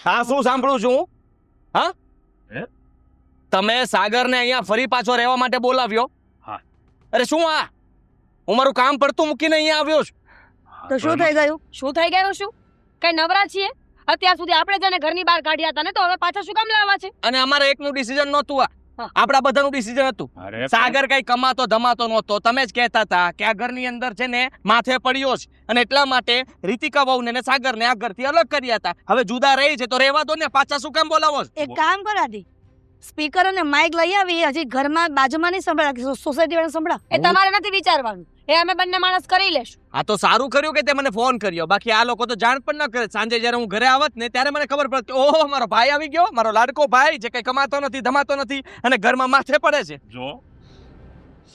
હા શું સાંભળું છું હું? હા હે? તમે સાગરને અહીંયા ફરી પાછો રહેવા માટે બોલાવ્યો? હા. અરે શું આ? હું મારું કામ પડતું મૂકીને અહીંયા આવ્યો છું. તો શું થઈ ગયું? શું થઈ ગયું? શું કઈ નવરા છીએ? અત્યાર સુધી આપણે જેને ઘરની બહાર કાઢ્યા હતા ને, તો હવે પાછા શું કામ લાવવા છે? અને અમારે એકનું ડિસિઝન નહોતું આ. હા. આપણા બધાનું ડિસિઝન હતું. અરે સાગર કઈ કમાતો ધમાતો નહોતો. તમે જ કહેતા હતા કે આ ઘરની અંદર છે ને માથે પડ્યો છે અને એટલા માટે રીતિકા વહુને ને સાગરને આ ઘરથી અલગ કર્યા હતા. હવે જુદા રહી છે તો રહેવા દો ને, પાછા શું કામ બોલાવો છો? એક કામ કર આદિ, સ્પીકર અને માઇક લઈ આવી. હજી ઘરમાં બાજુમાં નહીં સંભળા, સોસાયટી વાળા સંભળા. એ તમારે નથી વિચારવાનું, એ અમે બંને માણસ કરી લેશું. આ તો સારું કર્યું કે તે મને ફોન કર્યો. બાકી આ લોકો તો જાણ પણ ન કરે. સાંજે જ્યારે હું ઘરે આવત ને ત્યારે મને ખબર પડતી, ઓહો મારો ભાઈ આવી ગયો, મારો લાડકો ભાઈ જે કઈ કમાતો નથી ધમાતો નથી અને ઘરમાં માથે પડે છે. જો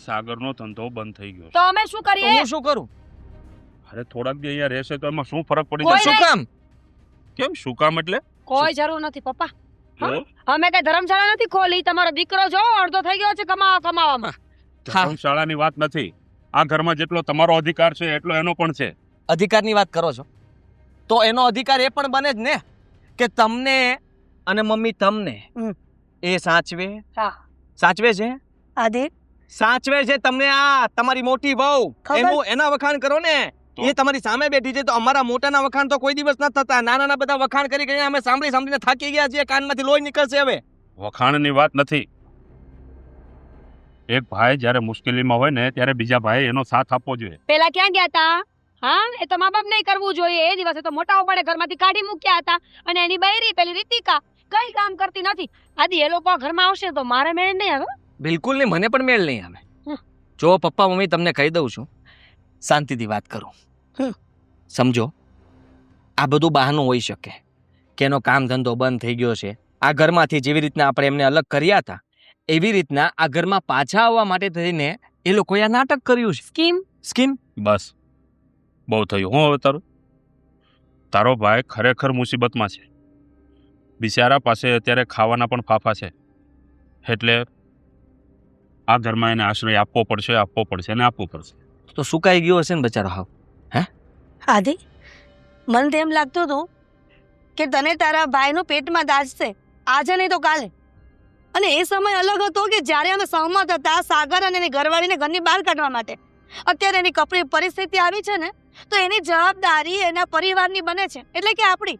સાગરનો ધંધો બંધ થઈ ગયો છે. તો અમે શું તો કરીએ? હું શું કરું? અરે થોડાક દી અહીંયા રહેશે તો એમાં શું ફરક પડી કોઈ જશે? શું કામ? કેમ શું કામ એટલે? કોઈ જરૂર નથી પપ્પા. જો અમે કઈ ધર્મશાળા નથી ખોલી. તમારો દીકરો જો અડધો થઈ ગયો છે કમાવામાં. ધર્મશાળાની વાત નથી. આ ઘરમાં જેટલો તમારો અધિકાર છે એટલો એનો પણ છે. અધિકારની વાત કરો છો તો એનો અધિકાર એ પણ બને જ ને કે તમને અને મમ્મી તમને એ સાચવે. હા. સાચવે છે? આદિ, સાચવે છે તમને. આ તમારી મોટી વહુ, ખબર- એના વખાણ કરો ને. તો? એ તમારી સામે બેઠી છે તો અમારા મોટાના વખાણ તો કોઈ દિવસ ન થતા. નાના બધા વખાણ કરી કરીને અમે સાંભળીને થાકી ગયા છીએ. કાનમાંથી લોહી નીકળશે હવે. વખાણની વાત નથી. એક ભાઈ જ્યારે મુશ્કેલીમાં હોય ને ત્યારે બીજા ભાઈ એનો સાથ આપવો જોઈએ. પેલા ક્યાં ગયા હતા? હા, એ તો મા બાપ નહીં કરવું જોઈએ. એ દિવસે તો મોટા ઉપાડે ઘરમાંથી કાઢી મૂક્યા હતા. અને એની બૈરી પેલી રીતિકા કઈ કામ કરતી નથી. આદિ એ લોકો ઘરમાં આવશે તો મારે મેળ નહીં આવે. બિલકુલ નહીં, મને પણ મેળ નહીં આવે. હમ. જો પપ્પા મમ્મી તમને કહી દઉં છું, શાંતિથી વાત કરું. સમજો, આ બધું બહાનું હોઈ શકે કે એનો કામ ધંધો બંધ થઈ ગયો છે. આ ઘરમાંથી જેવી રીતના આપણે એમને અલગ કર્યા હતા એવી રીતના આ ઘરમાં પાછા આવવા માટે થઈને એ લોકોએ આ નાટક કર્યું છે. સ્કીમ. બસ બહુ થયું. હું હવે તારો ભાઈ ખરેખર મુસીબતમાં છે. બિચારા પાસે અત્યારે ખાવાના પણ ફાફા છે. એટલે આ ઘરમાં એને આશ્રય આપવો પડશે અને આપવો પડશે. તો સુકાઈ ગયો હશે ને બચારો. હાવ આદિ, મને તો એમ લાગતું હતું કે તને તારા ભાઈનું પેટમાં દાજશે, આજે નહીં તો કાલે. અને એ સમય અલગ હતો કે જ્યારે અમે સહમત હતા સાગર અને એની ઘરવાળીને ઘરની બહાર કાઢવા માટે. અત્યારે એની કપરી પરિસ્થિતિ આવી છે ને તો એની જવાબદારી એના પરિવારની બને છે, એટલે કે આપણી.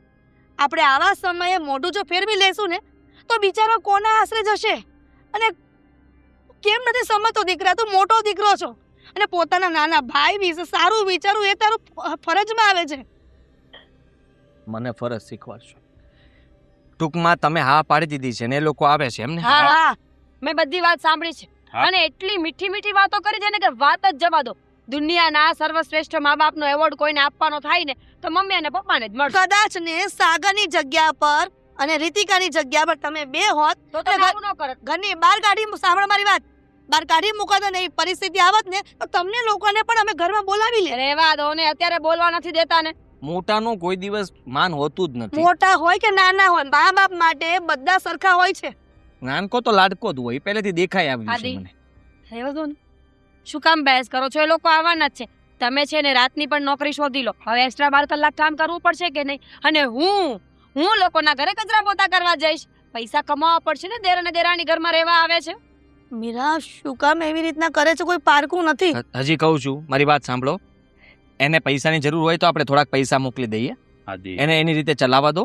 આપણે આવા સમયે મોઢું જો ફેરવી લેશું ને તો બિચારો કોના આશરે જશે? અને કેમ નથી સમજતો દીકરા? તું મોટો દીકરો છો અને પોતાના નાના ભાઈ વિશે સારું વિચારવું એ તારું ફરજમાં આવે છે. મને ફરજ શીખવાડશો. ટૂંકમાં તમે હા પાડી દીધી છે ને એ લોકો આવે છે એમને? હા હા, મેં બધી વાત સાંભળી છે. હા. અને એટલી મીઠી મીઠી વાતો કરી છે ને કે વાત જ જવા દો. દુનિયાના સર્વશ્રેષ્ઠ મા બાપનો એવોર્ડ કોઈને આપવાનો થાય ને તો મમ્મી અને પપ્પાને જ મળશે. કદાચ ને સાગરની જગ્યા પર અને રીતિકાની જગ્યા પર તમે બે હોત તો અને આવું ન કરત. ઘરની બહાર કાઢી, સાંભળ મારી વાત, બહાર કાઢી મૂકત અને એવી પરિસ્થિતિ આવત ને તો તમને લોકોને પણ અમે ઘરમાં બોલાવી લે. રહેવા દો ને, અત્યારે બોલવા નથી દેતા ને. મોટાનું કોઈ દિવસ માન હોતું જ નથી. મોટા હોય કે નાના હોય, મા બાપ માટે બધા સરખા હોય છે. નાનકો તો લાડકો જ હોય, પહેલેથી દેખાઈ આવ્યું છે આદિ. મને. રહેવા દો ને. શું કામ બહેસ કરો છો? એ લોકો આવવાના જ છે. તમે છે ને રાતની પણ નોકરી શોધી લો. હવે એક્સ્ટ્રા 12 કલાક કામ કરવું પડશે કે નહીં? અને હું લોકોના ઘરે કચરા પોતા કરવા જઈશ. પૈસા કમાવા પડશે ને. દેર અને દેરાણી ઘરમાં રહેવા આવે છે. મીરા, શું કામ એવી રીતના કરે છે? કોઈ પારકું નથી. હજી કહું છું, મારી વાત સાંભળો. એને પૈસાની જરૂર હોય તો આપણે થોડાક પૈસા મોકલી દઈએ, આદિ એને એની રીતે ચલાવવા દો.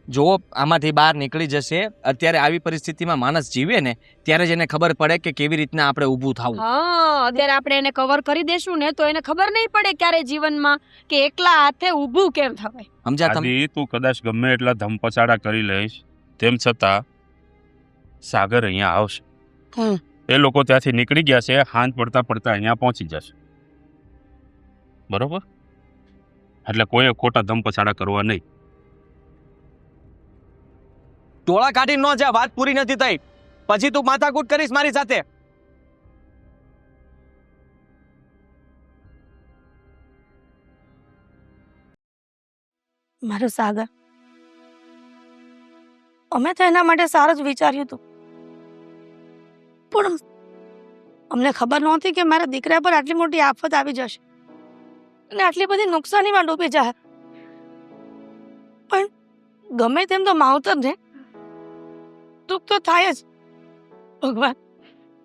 જો આમાંથી બહાર નીકળી જશે, અત્યારે આવી પરિસ્થિતિમાં માણસ જીવે ને ત્યારે જ એને ખબર પડે કે કેવી રીતના આપણે ઊભું થવું. હા, અત્યારે આપણે એને કવર કરી દેશું ને તો એને ખબર નહીં પડે ક્યારે જીવનમાં કે એકલા હાથે ઊભું કેમ થવાય. સમજ્યા તમે? આદિ તું કદાચ ગમે એટલા ધમપછાડા કરી લઈશ તેમ છતાં સાગર અહીંયા આવશે. હમ. એ લોકો ત્યાંથી નીકળી ગયા છે. હાંજ પડતા પડતા અહીંયા પહોંચી જશે. બરોબર? એટલે કોઈ ખોટા ધમપછાડા કરવા નહીં. ટોળા કાઢી ન જા, વાત પૂરી નથી થઈ. પછી તું માથાકૂટ કરીશ મારી સાથે. મારો સાગર, અમે તો એના માટે સારું જ વિચાર્યું હતું, પણ અમને ખબર નહોતી કે મારા દીકરા પર આટલી મોટી આફત આવી જશે અને આટલી બધી નુકસાનીમાં ડૂબી જાય. પણ ગમે તેમ તો માવતર ને દુઃખ તો થાય જ. ભગવાન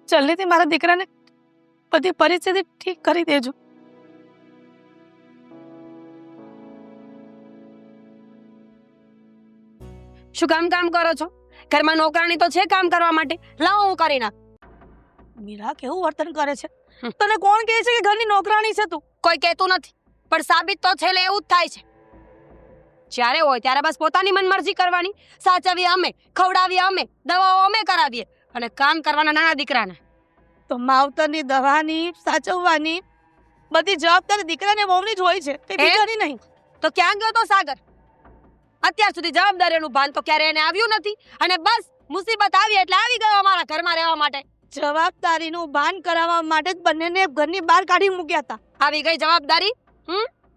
જલ્દીથી મારા દીકરાને બધી પરિસ્થિતિ ઠીક કરી દેજો. શું કામ કરો છો? ઘરમાં નોકરાણી તો છે કામ કરવા માટે. લાવો હું કરી નાખ. મીરા કેવું વર્તન કરે છે? તને કોણ કહે છે કે ઘરની નોકરાણી છે તું? કોઈ કહેતું નથી, પણ સાબિત તો છેલ્લે એવું જ થાય છે. જ્યારે હોય ત્યારે બસ પોતાની મનમરજી કરવાની. સાચવીએ અમે, ખવડાવીએ અમે, દવાઓ અમે કરાવીએ, અને કામ કરવાના નાના દીકરાને. તો માવતરની દવાની સાચવવાની બધી જવાબદારી દીકરાને વહુની જ હોય છે, તે બીજાની નહીં. તો ક્યાં ગયો તો સાગર? અત્યાર સુધી જવાબદારીનું ભાન તો ક્યારે એને આવ્યું નથી, અને બસ મુસીબત આવી એટલે આવી ગયો અમારા ઘરમાં રહેવા માટે. જવાબદારીનું ભાન કરાવવા માટે જ બંનેને ઘરની બહાર કાઢી મૂક્યા હતા. આવી ગઈ જવાબદારી?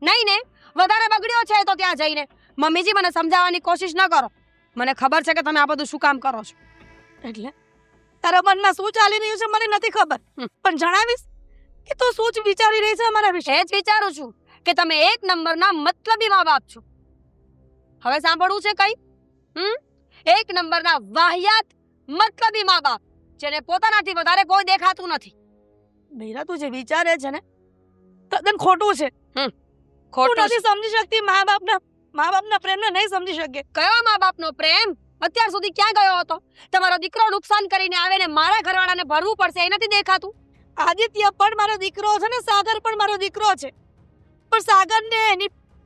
નહીં ને, વધારે બગડ્યો છે તો ત્યાં જઈને. મમ્મીજી, મને સમજાવવાની કોશિશ ન કરો. મને ખબર છે કે તમે આ બધું શું કામ કરો છો. એટલે તારા મનમાં શું ચાલી રહ્યું છે મને નથી ખબર, પણ જણાવીશ કે તું શું જ વિચારી રહી છે અમારા વિશે? એ જ વિચારું છું કે તમે એક નંબરના મતલબી મા બાપ છો. હવે સાંભળવું છે કઈ? એક નંબરના વાહિયાત મતલબી મા બાપ, જેને પોતાનાથી વધારે કોઈ દેખાતું નથી. મીરા, તું જે વિચારે છે ને તદ્દન ખોટું છે. તું ખોટું નથી સમજી શકતી મા બાપના પ્રેમને નહીં સમજી શકે. કયો મા બાપનો પ્રેમ? અત્યાર સુધી ક્યાં ગયો હતો? તમારો દીકરો નુકસાન કરીને આવે ને મારા ઘરવાળાને ભરવું પડશે એ નથી દેખાતું? આદિત્ય પણ મારો દીકરો છે ને સાગર પણ મારો દીકરો છે, પણ સાગરને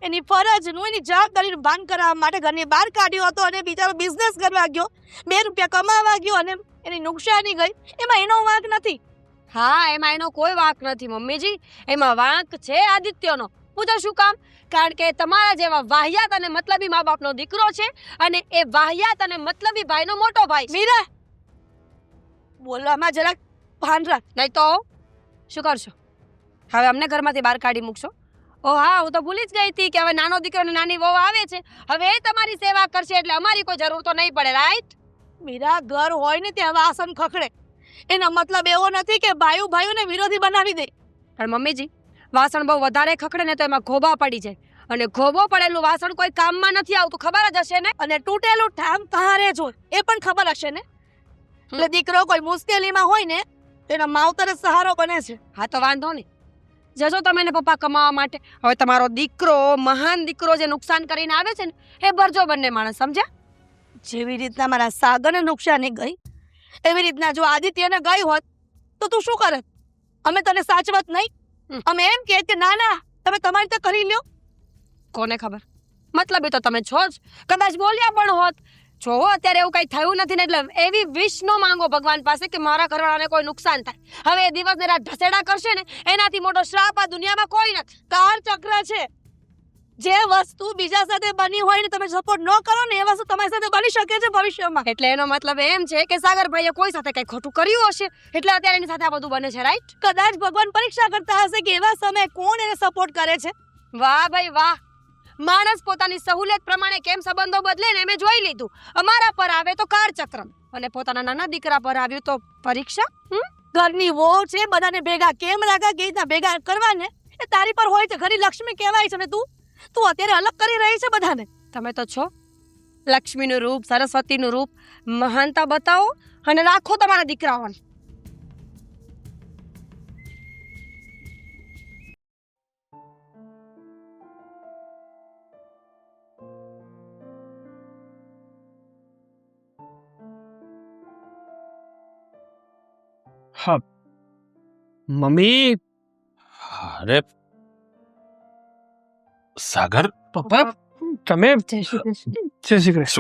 એની ફરજનું, એની જવાબદારીનું ભાન કરાવવા માટે ઘરની બહાર કાઢ્યો હતો, અને બિચારો બિઝનેસ કરવા ગયો, 2 રૂપિયા કમાવા ગયો, અને એની નુકસાની ગઈ. એમાં એનો વાંક નથી. હા, એમાં એનો કોઈ વાંક નથી મમ્મીજી. એમાં વાંક છે આદિત્યનો. પૂછો શું કામ? કારણ કે તમારા જેવા વાહિયાત અને મતલબી મા બાપનો દીકરો છે, અને એ વાહિયાત અને મતલબી ભાઈનો મોટો ભાઈ છે. મીરા, બોલવામાં જરાક ભાન રાખ. નહીં તો શું કરશો? હવે અમને ઘરમાંથી બહાર કાઢી મૂકશો? ઓ હા, હું તો ભૂલી જ ગઈ હતી કે હવે નાનો દીકરો ને નાની વહુ આવે છે. હવે એ તમારી સેવા કરશે એટલે અમારી કોઈ જરૂર તો નહીં પડે, રાઈટ? મીરા, ઘર હોય ને ત્યાં વાસણ ખખડે. એનો મતલબ એવો નથી કે ભાઈઓને વિરોધી બનાવી દે. પણ મમ્મીજી, વાસણ બહુ વધારે ખખડે ને તો એમાં ઘોબા પડી જાય, અને ઘોબો પડેલું વાસણ કોઈ કામમાં નથી આવતું, ખબર જ હશે ને? અને તૂટેલું ઠામ કહારે જ હોય એ પણ ખબર હશે ને? એટલે દીકરો કોઈ મુશ્કેલીમાં હોય ને તેના માવતર જ સહારો બને છે. હા તો વાંધો નહીં, જજો તમે ને પપ્પા કમાવા માટે. હવે તમારો દીકરો, મહાન દીકરો જે નુકસાન કરીને આવે છે ને, એ ભરજો બંને માણસ, સમજ્યા? જેવી રીતના મારા સાગરને નુકસાની ગઈ, એવી રીતના જો આદિત્યને ગઈ હોત તો તું શું કરત? અમે તને સાચવત નહીં? અમે એમ કહેત કે ના ના, તમે તમારી રીતે કરી લ્યો. કોને ખબર, મતલબ એ તો તમે છો જ. કદાચ બોલ્યા પણ હોત. જો અત્યારે એવું કઈ થયું નથી ને, એટલે એવી વિશ નો માંગો ભગવાન પાસે કે મારા ઘરવાળાને કોઈ નુકસાન થાય. હવે એ દિવસ ને રાત ઢસેડા કરશે ને, એનાથી મોટો શ્રાપ આ દુનિયામાં કોઈ નથી. કાળ ચક્ર છે. જે વસ્તુ બીજા સાથે બની હોય ને તમે સપોર્ટ ન કરો ને, એ વસ્તુ તમારી સાથે બની શકે છે ભવિષ્યમાં. એટલે એનો મતલબ એમ છે કે સાગરભાઈએ કોઈ સાથે કઈ ખોટું કર્યું હશે, એટલે અત્યારે એની સાથે આ બધું બને છે, રાઈટ? કદાચ ભગવાન પરીક્ષા કરતા હશે કે એવા સમયે કોણ એને સપોર્ટ કરે છે. વાહ ભાઈ વાહ, માણસ પોતાની સહુલિયત પ્રમાણે કેમ સંબંધો બદલે ને મેં જોઈ લીધું. અમારા પર આવે તો કાળચક્રમ, અને પોતાના નાના દીકરા પર આવ્યું તો પરીક્ષા. ઘરની વહુ છે, બધાને ભેગા કેમ રાખા, કેવી રીતના ભેગા કરવા ને, એ તારી પર હોય છે. ઘરની લક્ષ્મી કહેવાય છે ને તું અત્યારે અલગ કરી રહી છે બધાને. તમે તો છો લક્ષ્મીનું રૂપ, સરસ્વતીનું રૂપ. મહાનતા બતાવો અને રાખો તમારા દીકરાઓને. હા મમ્મી. અરે સાગર, પપ્પા, તમે જય શ્રી કૃષ્ણ. જય શ્રી કૃષ્ણ.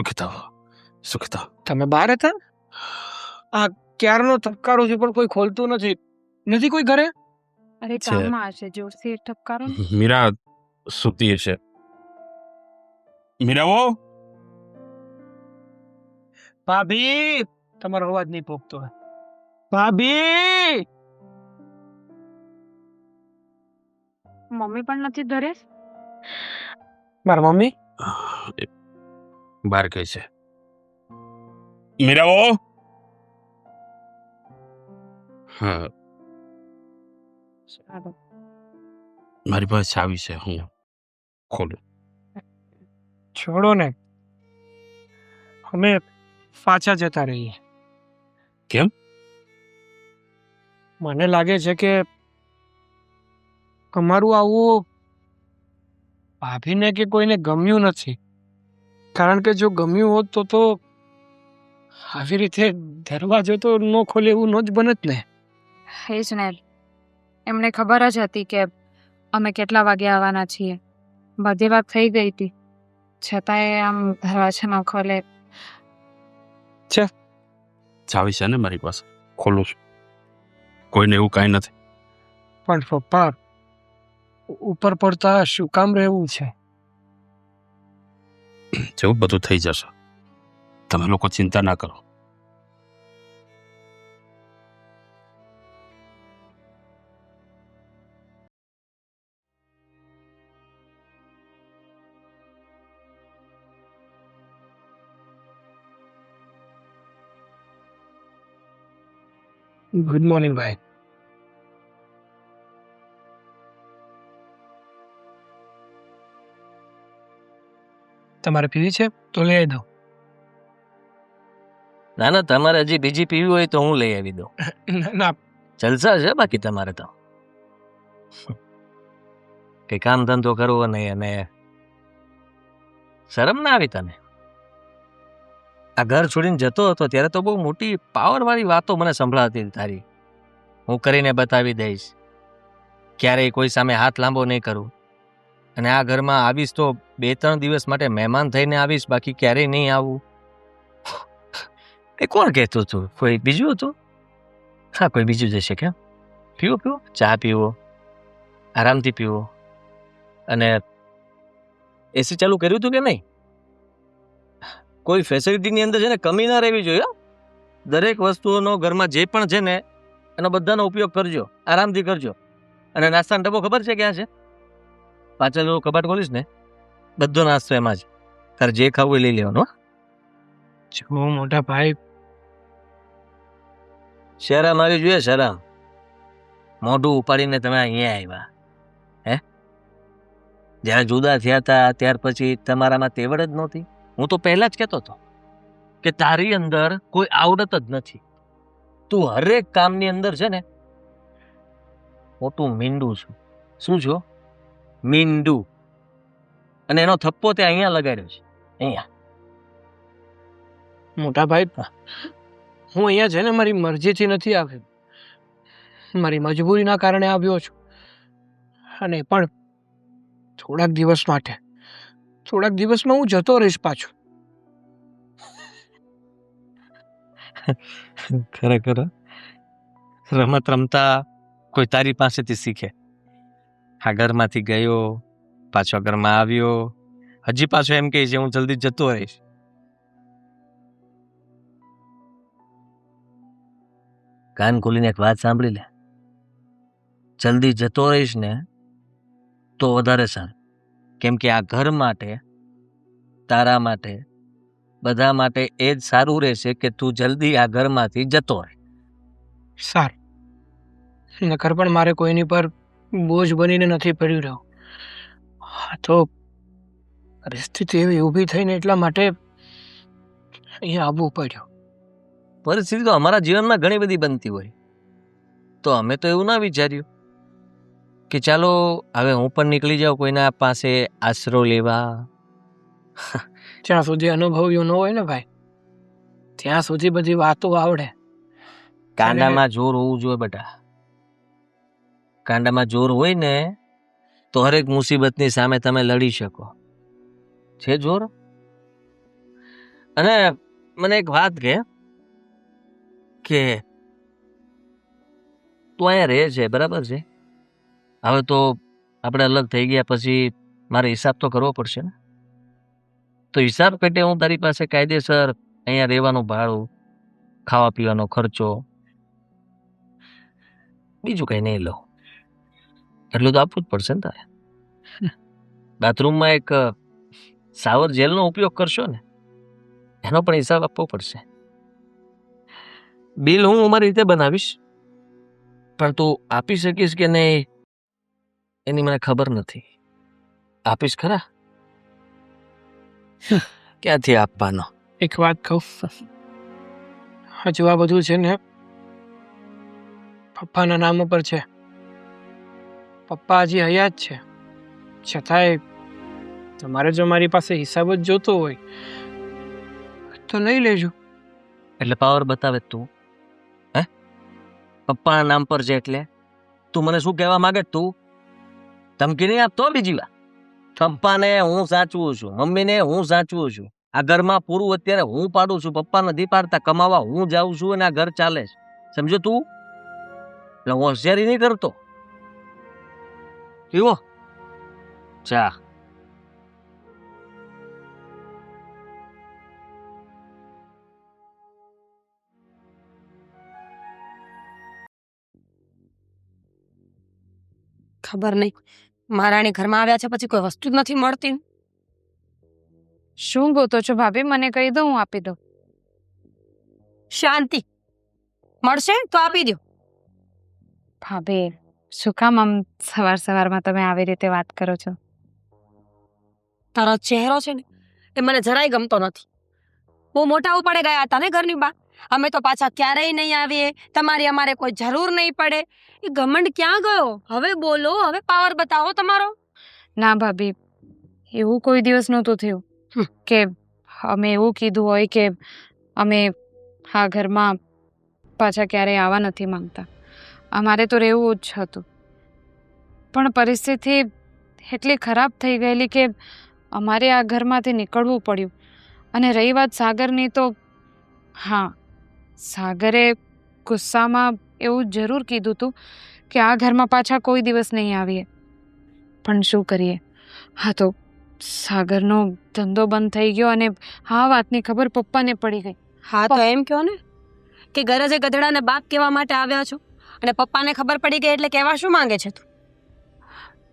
સુખિતા તમે બહાર હતા? આ ક્યારનો ધબકારો છે પણ કોઈ ખોલતું નથી કોઈ ઘરે? અરે કામમાં હશે, જોરથી ઠપકારો ને. મીરા સુતી હશે. મીરાઓ, ભાભી, તમારો અવાજ નહીં પોગતો. ભાભી, મમ્મી પણ નથી ઘરે. મારા મમ્મી બહાર ગઈ છે. મીરાઓ, હા, મારી પાસે ચાવી છે, હું ખોલું. છોડો ને, અમે પાછા જતા રહીએ. કેમ? મને લાગે છે કે અમારું આવું ભાભીને કે કોઈને ગમ્યું નથી. કારણ કે જો ગમ્યું હોત તો આવી રીતે દરવાજો તો ન ખોલે એવું ન જ બનત ને. એ જ ને, એમને ખબર જ હતી કે અમે કેટલા વાગે આવવાના છીએ. બધી વાત થઈ ગઈ હતી, છતાંય આમ દરવાજા ન ખોલે. ચાવી છે ને મારી પાસે, ખોલું છું. કોઈને એવું કાંઈ નથી. પણ પપ્પા, ઉપર પડતા શું કામ રહેવું છે? જેવું બધું થઈ જશે, તમે લોકો ચિંતા ના કરો. ગુડ મોર્નિંગ ભાઈ. તમારે પીવી છે તો લઈ દો. ના ના, તમારે હજી બીજી પીવી હોય તો હું લઈ આવી દઉં. ના, જલસા છે બાકી તમારે તો. કઈ કામ ધંધો કરવો નહીં અને શરમ ના આવી તને? આ ઘર છોડીને જતો હતો ત્યારે તો બહુ મોટી પાવર વાળી વાતો મને સંભળાતી હતી તારી. હું કરીને બતાવી દઈશ, ક્યારેય કોઈ સામે હાથ લાંબો નહીં કરું, અને આ ઘરમાં આવીશ તો 2-3 દિવસ માટે મહેમાન થઈને આવીશ, બાકી ક્યારેય નહીં આવું. એ કોણ કહેતું હતું? કોઈ બીજું હતું? હા, કોઈ બીજું જશે. કેમ? પીવો, ચા પીવો, આરામથી પીવો. અને એસી ચાલુ કર્યું હતું કે નહીં? કોઈ ફેસિલિટીની અંદર છે ને કમી ના રહેવી જોઈએ. દરેક વસ્તુઓનો ઘરમાં જે પણ છે ને એનો બધાનો ઉપયોગ કરજો, આરામથી કરજો. અને નાસ્તાનો ડબ્બો ખબર છે ક્યાં છે? પાછળ કબાટ ખોલીશ ને, બધો નાસ્તો એમાં જ. તારે જે ખાવું એ લઈ લેવાનું. જો મોટા ભાઈ, શરમ આવી જોઈએ, શરમ. મોઢું ઉપાડીને તમે અહીંયા આવ્યા. જ્યારે જુદા થયા હતા ત્યાર પછી તમારામાં તેવડ જ નહોતી. હું તો પહેલા જ કહેતો હતો કે તારી અંદર કોઈ આવડત જ નથી. તું હરેક કામની અંદર છે ને મોટું મીંડું છું. શું છો? મીંડું. અને એનો થપ્પો તે અહીંયા લગાડ્યો છે, અહીંયા. મોટા ભાઈ, હું અહીંયા છે ને મારી મરજીથી નથી આવ્યો, મારી મજબૂરીના કારણે આવ્યો છું. અને પણ થોડાક દિવસ માટે, થોડાક દિવસમાં હું જતો રહીશ પાછો. ખરેખર રમત રમતા કોઈ તારી પાસેથી શીખે. આ ઘરમાંથી ગયો, પાછો ઘરમાં આવ્યો, હજી પાછો એમ કહે છે હું જલ્દી જતો રહીશ. કાન ખોલીને એક વાત સાંભળી લે. જલ્દી જતો રહીશ ને તો વધારે સારું. કેમ કે આ ઘર માટે, તારા માટે, બધા માટે એ જ સારું રહેશે કે તું જલ્દી આ ઘરમાંથી જતો રહે. સારું, નકર પણ મારે કોઈની પર બોજ બનીને નથી પડ્યું રહ્યો. હા, તો પરિસ્થિતિ એવી ઊભી થઈને એટલા માટે અહીંયા આવવું પડ્યું. પરિસ્થિતિ તો અમારા જીવનમાં ઘણી બધી બનતી હોય, તો અમે તો એવું ના વિચાર્યું કે ચાલો હવે હું પણ નીકળી જાઉં કોઈના પાસે આશરો લેવા. જ્યાં સુધી અનુભવ્યું ન હોય ને ભાઈ, ત્યાં સુધી બધી વાતો આવડે. કાંડામાં જોર હોવું જોઈએ બેટા. કાંડામાં જોર હોય ને તો હરેક મુસીબતની સામે તમે લડી શકો. છે જોર? અને મને એક વાત કે તું અહીંયા રહે છે, બરાબર છે? હવે તો આપણે અલગ થઈ ગયા પછી મારે હિસાબ તો કરવો પડશે ને. તો હિસાબ પેટે હું તારી પાસે કાયદેસર અહીંયા રહેવાનું ભાડું, ખાવા પીવાનો ખર્ચો, બીજું કંઈ નહીં લઉં. એટલું તો આપવું જ પડશે ને તારે. બાથરૂમમાં એક શાવર જેલનો ઉપયોગ કરશો ને, એનો પણ હિસાબ આપવો પડશે. બિલ હું મારી રીતે બનાવીશ, પણ તું આપી શકીશ કે નહીં એની મને ખબર નથી. આપીશ ખરા? ક્યાંથી આપવાનો? એક વાત કહું, હજુ આ બધું છે ને પપ્પાના નામ ઉપર છે. પપ્પા હજી હયાત છે, છતાંય તમારે જો મારી પાસે હિસાબ જ જોતો હોય તો લઈ લેજો. એટલે પાવર બતાવે તું? હે? પપ્પાના નામ પર છે એટલે તું મને શું કહેવા માંગે છે? તું ધમકી નહીં આપતો બીજી વાર. પપ્પાને હું સાચવું છું, મમ્મીને હું સાચવું છું. આ ઘરમાં પૂરું અત્યારે હું પાડું છું, પપ્પા નથી પાડતા. કમાવા હું જાઉં છું અને આ ઘર ચાલે છે. સમજો તું? એટલે હું હોશિયારી નહીં કરતો. પીવો ચા. ખબર નહીં મહારાણી ઘરમાં આવ્યા છે પછી કોઈ વસ્તુ જ નથી મળતી. શું ગોતો છો ભાભી? મને કહી દો, હું આપી દઉં. શાંતિ મળશે તો આપી દો. ભાભી, શું કામ આમ સવારમાં તમે આવી રીતે વાત કરો છો? તારો ચહેરો છે ને એ મને જરાય ગમતો નથી. બહુ મોટા ઉપાડે ગયા હતા ને ઘરની બા. અમે તો પાછા ક્યારેય નહીં આવીએ, તમારી અમારે કોઈ જરૂર નહીં પડે. એ ઘમંડ ક્યાં ગયો? હવે બોલો, હવે પાવર બતાવો તમારો. ના ભાભી, એવું કોઈ દિવસ નહોતું થયું કે અમે એવું કીધું હોય કે અમે આ ઘરમાં પાછા ક્યારેય આવવા નથી માંગતા. અમારે તો રહેવું જ હતું, પણ પરિસ્થિતિ એટલી ખરાબ થઈ ગયેલી કે અમારે આ ઘરમાંથી નીકળવું પડ્યું. અને રહી વાત સાગરની, તો હા, સાગરે ગુસ્સામાં એવું જરૂર કીધું હતું કે આ ઘરમાં પાછા કોઈ દિવસ નહીં આવીએ. પણ શું કરીએ, હા તો સાગરનો ધંધો બંધ થઈ ગયો અને આ વાતની ખબર પપ્પાને પડી ગઈ. હા તો એમ કહો ને કે ગરજે ગધેડાને બાપ કહેવા માટે આવ્યા છો અને પપ્પાને ખબર પડી ગઈ એટલે કહેવા શું માંગે છે તું?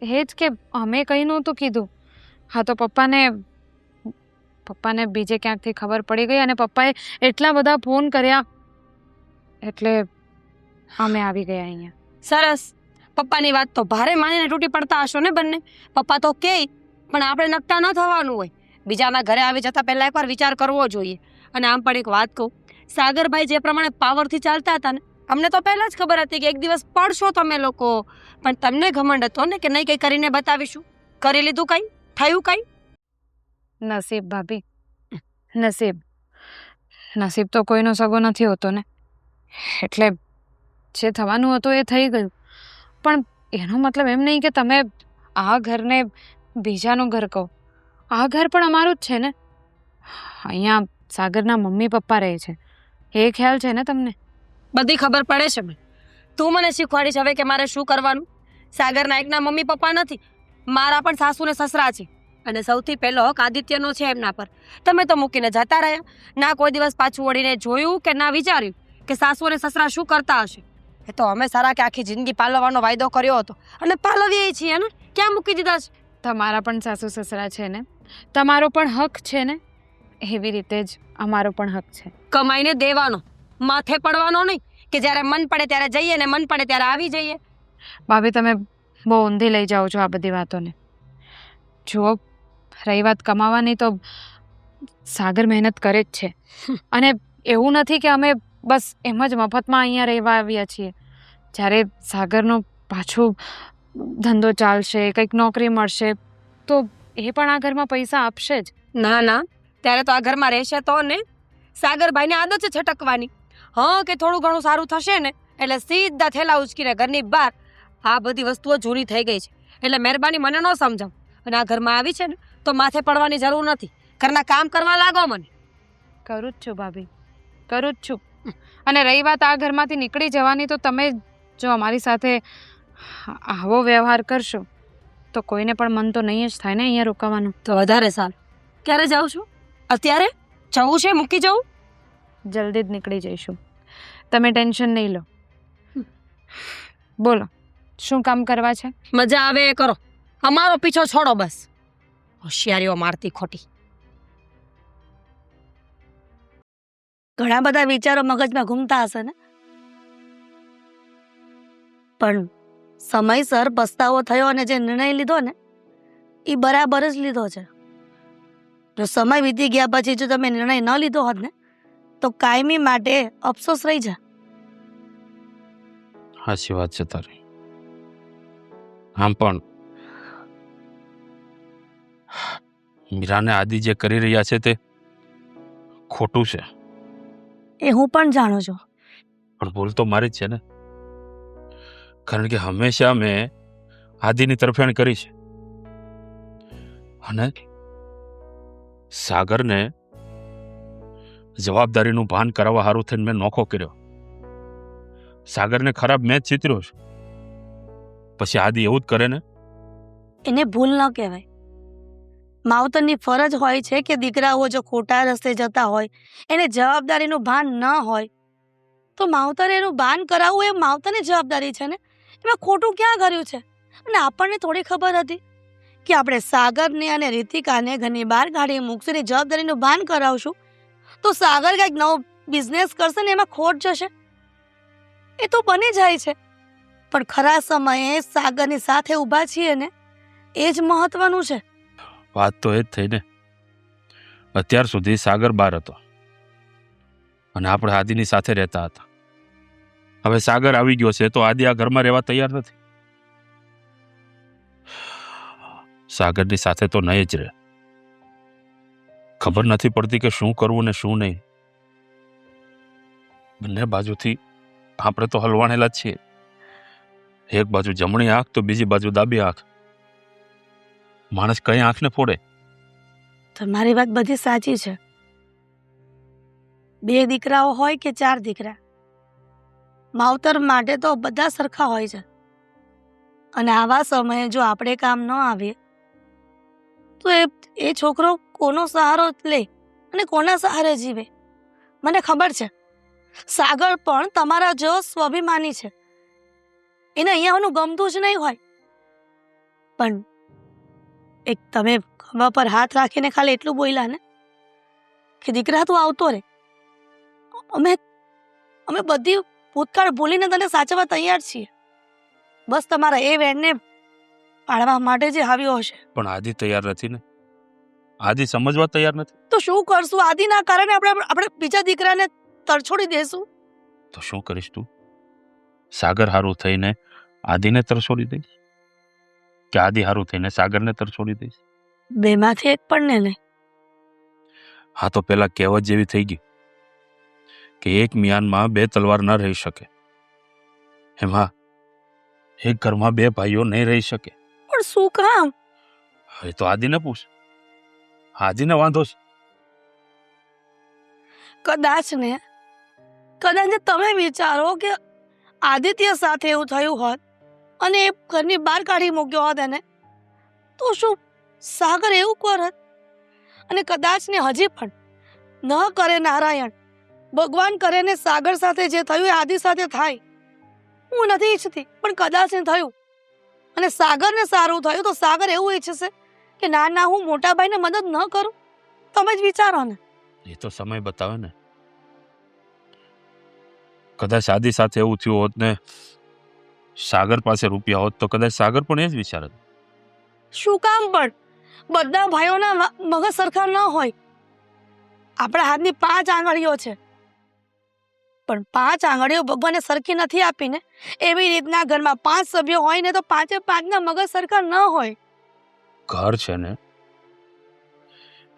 એ જ કે અમે કંઈ નહોતું કીધું. હા તો પપ્પાને બીજે ક્યાંકથી ખબર પડી ગઈ અને પપ્પાએ એટલા બધા ફોન કર્યા એટલે અમે આવી ગયા અહીંયા. સરસ, પપ્પાની વાત તો ભારે માનીને તૂટી પડતા હશો ને બંને. પપ્પા તો કે પણ આપણે નકટા ન થવાનું હોય. બીજાના ઘરે આવી જતા પહેલા એકવાર વિચાર કરવો જોઈએ. અને આમ પણ એક વાત કહું, સાગરભાઈ જે પ્રમાણે પાવરથી ચાલતા હતા ને, અમને તો પહેલા જ ખબર હતી કે એક દિવસ પડશો તમે લોકો. પણ તમને ઘમંડ હતો ને કે નહીં કંઈ કરીને બતાવીશું. કરી લીધું કંઈ? થયું કંઈ? નસીબ ભાભી, નસીબ તો કોઈનો સગો નથી હોતો ને. એટલે જે થવાનું હતું એ થઈ ગયું. પણ એનો મતલબ એમ નહીં કે તમે આ ઘરને બીજાનું ઘર કહો. આ ઘર પણ અમારું જ છે ને. અહીંયા સાગરના મમ્મી પપ્પા રહે છે, એ ખ્યાલ છે ને તમને? બધી ખબર પડે છે મને. તું મને શીખવાડીશ હવે કે મારે શું કરવાનું. સાગરના એકના મમ્મી પપ્પા નથી, મારા પણ સાસુ ને સસરા છે. અને સૌથી પહેલો હક આદિત્યનો છે એમના પર. તમે તો મૂકીને જતા રહ્યા. ના કોઈ દિવસ પાછું વળીને જોયું કે ના વિચાર્યું કે સાસુ અને સસરા શું કરતા હશે. એ તો અમે સારા કે આખી જિંદગી પાલવવાનો વાયદો કર્યો હતો અને પાલવીએ છીએ ને. ક્યાં મૂકી દીધા છે? તમારા પણ સાસુ સસરા છે ને, તમારો પણ હક છે ને, એવી રીતે જ અમારો પણ હક છે. કમાઈને દેવાનો, માથે પડવાનો નહીં કે જ્યારે મન પડે ત્યારે જઈએ ને મન પડે ત્યારે આવી જઈએ. ભાભી, તમે બહુ ઊંધી લઈ જાઓ છો આ બધી વાતોને. જુઓ, રહી વાત કમાવાની, તો સાગર મહેનત કરે જ છે. અને એવું નથી કે અમે બસ એમ જ મફતમાં અહીંયા રહેવા આવ્યા છીએ. જ્યારે સાગરનો પાછું ધંધો ચાલશે, કંઈક નોકરી મળશે, તો એ પણ આ ઘરમાં પૈસા આપશે જ. ના ના, ત્યારે તો આ ઘરમાં રહેશે તો ને. સાગરભાઈને આદત છે છટકવાની. હા કે થોડું ઘણું સારું થશે ને એટલે સીધા થેલા ઉચકીને ઘરની બહાર. આ બધી વસ્તુઓ જૂની થઈ ગઈ છે એટલે મહેરબાની મને ન સમજાવ. અને આ ઘરમાં આવી છે ને તો માથે પડવાની જરૂર નથી. ઘરના કામ કરવા લાગો મને. કરું જ છું ભાભી, કરું જ છું. અને રહી વાત આ ઘરમાંથી નીકળી જવાની, તો તમે જો અમારી સાથે આવો વ્યવહાર કરશો તો કોઈને પણ મન તો નહીં જ થાય ને અહીંયા રોકાવાનું. તો વધારે સારું. ક્યારે જાઉં છું? અત્યારે જવું છે? મૂકી જવું? જલ્દી જ નીકળી જઈશું, તમે ટેન્શન નહીં લો. બોલો, શું કામ કરવા છે? મજા આવે એ કરો, અમારો પીછો છોડો બસ. હોશિયારીઓ મારતી ખોટી. ઘણા બધા વિચારો મગજમાં ઘૂમતા હશે ને, પણ સમયસર પસ્તાવો થયો અને જે નિર્ણય લીધો ને એ બરાબર જ લીધો છે. જો સમય વીતી ગયા પછી જો તમે નિર્ણય ન લીધો હોત ને તો કાયમી માટે અફસોસ રહી જા. સાચી વાત છે તારી. આમ પણ મીરાને આદિ જે કરી રહ્યા છે તે ખોટું છે, એ હું પણ જાણું છું. પણ ભૂલ તો મારી જ છે ને, કારણ કે હંમેશા મેં આદિની તરફેણ કરી છે અને સાગરને જવાબદારીનું ભાન કરાવવા સારું થઈને મેં નોખો કર્યો. સાગરને ખરાબ મેચ ચિતર્યો છે, પછી આદિ એવું જ કરે ને. એને ભૂલ ન કહેવાય. માવતરની ફરજ હોય છે કે દીકરાઓ જો ખોટા રસ્તે જતા હોય, એને જવાબદારીનું ભાન ન હોય તો માવતરે એનું ભાન કરાવવું એ માવતરની જવાબદારી છે ને. એમાં ખોટું ક્યાં કર્યું છે? અને આપણને થોડી ખબર હતી કે આપણે સાગરને અને રીતિકાને ઘરની બહાર કાઢી મૂકશે, જવાબદારીનું ભાન કરાવશું તો સાગર કંઈક નવો બિઝનેસ કરશે ને એમાં ખોટ જશે. એ તો બની જાય છે, પણ ખરા સમયે સાગરની સાથે ઊભા છીએ ને એ જ મહત્વનું છે. વાત તો એ જ થઈ ને. અત્યાર સુધી સાગર બહાર હતો અને આપણે આદિની સાથે રહેતા હતા. હવે સાગર આવી ગયો છે તો આદિ આ ઘરમાં રહેવા તૈયાર નથી. સાગરની સાથે તો નહીં જ રહે. ખબર નથી પડતી કે શું કરવું ને શું નહીં. બંને બાજુથી આપણે તો હલવાણેલા જ છીએ. એક બાજુ જમણી આંખ તો બીજી બાજુ ડાબી આંખ. માણસ કઈ આંખને ફોડે? તમારી વાત બધી સાચી છે. 2 દીકરાઓ હોય કે 4 દીકરા, માવતર માટે તો બધા સરખા હોય છે. અને આવા સમયે જો આપણે કામ ન આવીએ તો એ છોકરો કોનો સહારો લે અને કોના સહારે જીવે? મને ખબર છે સાગર પણ તમારા જેવો સ્વાભિમાની છે. એને અહીંયા આવવાનું ગમતું જ નહીં હોય, પણ એક તમે ખભા પર હાથ રાખીને ખાલી એટલું બોલ્યા ને કે દીકરા તું આવતો રે, અમે બધી ભૂતકાળ ભૂલીને તને સાચવવા તૈયાર છીએ. બસ તમારા એ વેણને પાડવા માટે જે આવ્યો હશે. પણ આદિ તૈયાર નથી ને. આદિ સમજવા તૈયાર નથી. તો શું કરશું? આદિના કારણે આપણે બીજા દીકરાને તરછોડી દેશું. તો શું કરીશ તું? સાગર હારું થઈને આદિને તરછોડી દઈશ કે આદિ હારું થઈને સાગરને તરછોડી દઈશ? બેમાંથી એક પણ ને નહીં. હા તો પેલા કહેવત જેવી થઈ ગઈ કે એક મિયાનમાં 2 તલવાર ન રહી શકે. એમાં એક ઘરમાં 2 ભાઈઓ નહીં રહી શકે. પણ શું કામ? હવે તો આદિને પૂછ. આદિને વાંધો છે. કદાચ તમે વિચારો કે આદિત્ય સાથે એવું થયું હોત અને એ ઘરની બહાર કાઢી મૂક્યો હોત એને, તો શું સાગર એવું કરત? અને કદાચ ને હજી પણ ન કરે નારાયણ, ભગવાન કરે ને સાગર સાથે જે થયું એ આદિ સાથે થાય. હું નથી ઈચ્છતી, પણ કદાચ ને થયું અને સાગરને સારું થયું તો સાગર એવું ઈચ્છશે કે ના હું મોટા ભાઈને મદદ ન કરું? તમે જ વિચારો ને. એ તો સમય બતાવે ને. કદાચ આદિ સાથે એવું થયું હોત ને સાગર પાસે રૂપિયા હોત તો કદાચ સાગર પણ એ જ વિચારત. શું કામ? પણ બધા ભાઈઓના મગજ સરખા ન હોય. આપણા હાથની 5 આંગળીઓ છે, પણ 5 આંગળીઓ ભગવાને સરખી નથી આપીને. એવી રીતના ઘરમાં 5 સભ્યો હોય ને તો 5 મગજ સરખા ન હોય. ઘર છે ને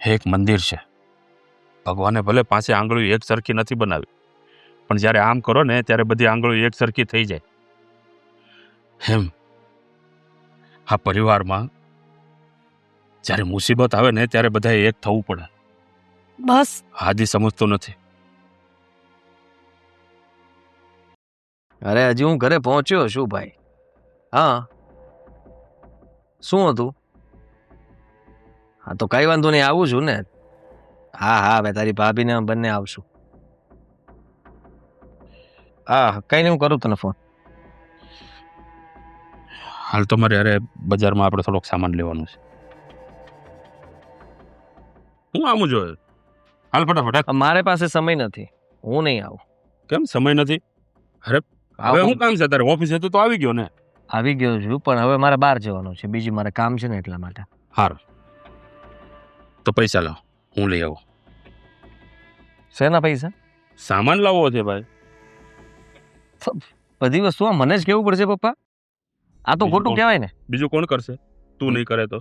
એક મંદિર છે. ભગવાને ભલે 5 આંગળીઓ એક સરખી નથી બનાવી, પણ જ્યારે આમ કરો ને ત્યારે બધી આંગળીઓ એક સરખી થઈ જાય. એમ આ પરિવારમાં જ્યારે મુસીબત આવે ને ત્યારે બધાએ એક થવું પડે. બસ આદિ સમજતો નથી. અરે હજી હું ઘરે પહોંચ્યો છું ભાઈ. હા, શું હતું? હા તો કઈ વાંધો નહીં, આવું છું ને. હા હવે તારી ભાભીને બંને આવશું. હા કઈ નહીં, હું કરું તને ફોન. હાલ તો મારે અરે બજારમાં આપણે થોડોક સામાન લેવાનું છે. હું આવું જોઈએ. હાલ ફટાફટ. મારે પાસે સમય નથી, હું નહીં આવું. કેમ સમય નથી? અરે હવે શું કામ છે તારે? ઓફિસે તો આવી ગયો ને. આવી ગયો છું, પણ હવે મારે બહાર જવાનું છે. બીજી મારે કામ છે ને એટલા માટે. હારું તો પૈસા લાવ. હું લઈ આવું. શેના પૈસા? સામાન લાવવો છે ભાઈ. બધી વસ્તુમાં મને જ કેવું પડશે પપ્પા? આ તો બીજું ખોટું કોણ? કહેવાય ને. બીજું કોણ કરશે? તું નહીં કરે તો?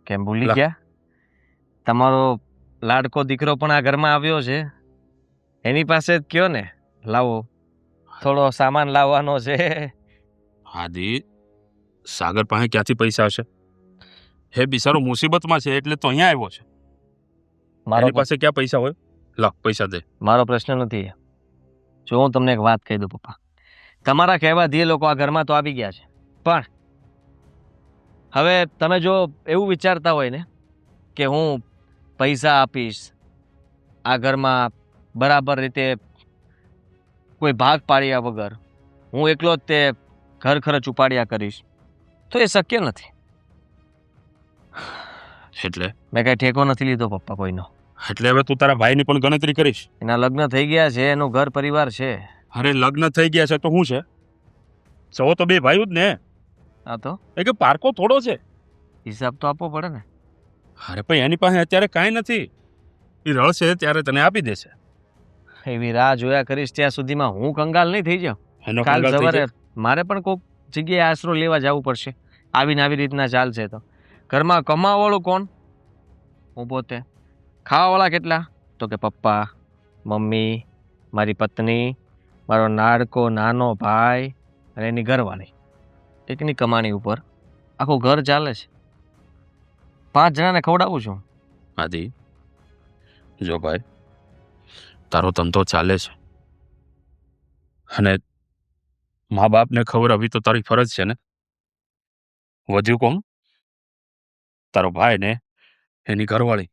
કેમ ભૂલી લા. ગયા? તમારો લાડકો દીકરો પણ આ ઘરમાં આવ્યો છે, એની પાસે જ કયો ને લાવો, થોડો સામાન લાવવાનો છે. આદિ, સાગર પાસે ક્યાંથી પૈસા હશે? હે બિચારો મુસીબતમાં છે એટલે તો અહીંયા આવ્યો છે. મારો એની પાસે ક્યાં પૈસા હોય? લા, પૈસા દે. મારો પ્રશ્ન નથી. જો હું તમને એક વાત કહી દઉં પપ્પા, તમારા કહેવાથી એ લોકો આ ઘરમાં તો આવી ગયા છે, પણ હવે તમે જો એવું વિચારતા હોય ને કે હું પૈસા આપીશ, આ ઘરમાં બરાબર રીતે કોઈ ભાગ પાડ્યા વગર હું એકલો જ તે ઘર ખર્ચ ઉપાડ્યા કરીશ, તો એ શક્ય નથી. એટલે મેં કાંઈ ઠેકો નથી લીધો પપ્પા કોઈનો. એટલે હવે તું તારા ભાઈની પણ ગણતરી કરીશ? એના લગ્ન થઈ ગયા છે, એનું ઘર પરિવાર છે. અરે લગ્ન થઈ ગયા છે તો શું છે? સૌ તો બે ભાઈઓ જ ને. આ તો એ કે પારકો થોડો છે. હિસાબ તો આપવો પડે ને. અરે પણ એની પાસે અત્યારે કાંઈ નથી. એ રળશે ત્યારે તને આપી દેશે. એવી રાહ જોયા કરીશ ત્યાં સુધીમાં હું કંગાલ નહીં થઈ જાઉં. એનો કાલ કંગાલ થઈ સવારે જાય. મારે પણ કોઈક જગ્યાએ આશરો લેવા જવું પડશે. આવીને આવી રીતના ચાલશે તો ઘરમાં કમાવાવાળું કોણ? હું પોતે. ખાવાવાળા કેટલા? તો કે પપ્પા, મમ્મી, મારી પત્ની, મારો નાડકો નાનો ભાઈ અને એની ઘરવાળી. એકની કમાણી ઉપર આખું ઘર ચાલે છે. 5 જણાને ખવડાવું છું. આદિ, જો ભાઈ, તારો ધંધો ચાલે છે અને મા બાપને ખવડાવવી તો તારી ફરજ છે ને. વધ્યું કોણ? તારો ભાઈ ને એની ઘરવાળી.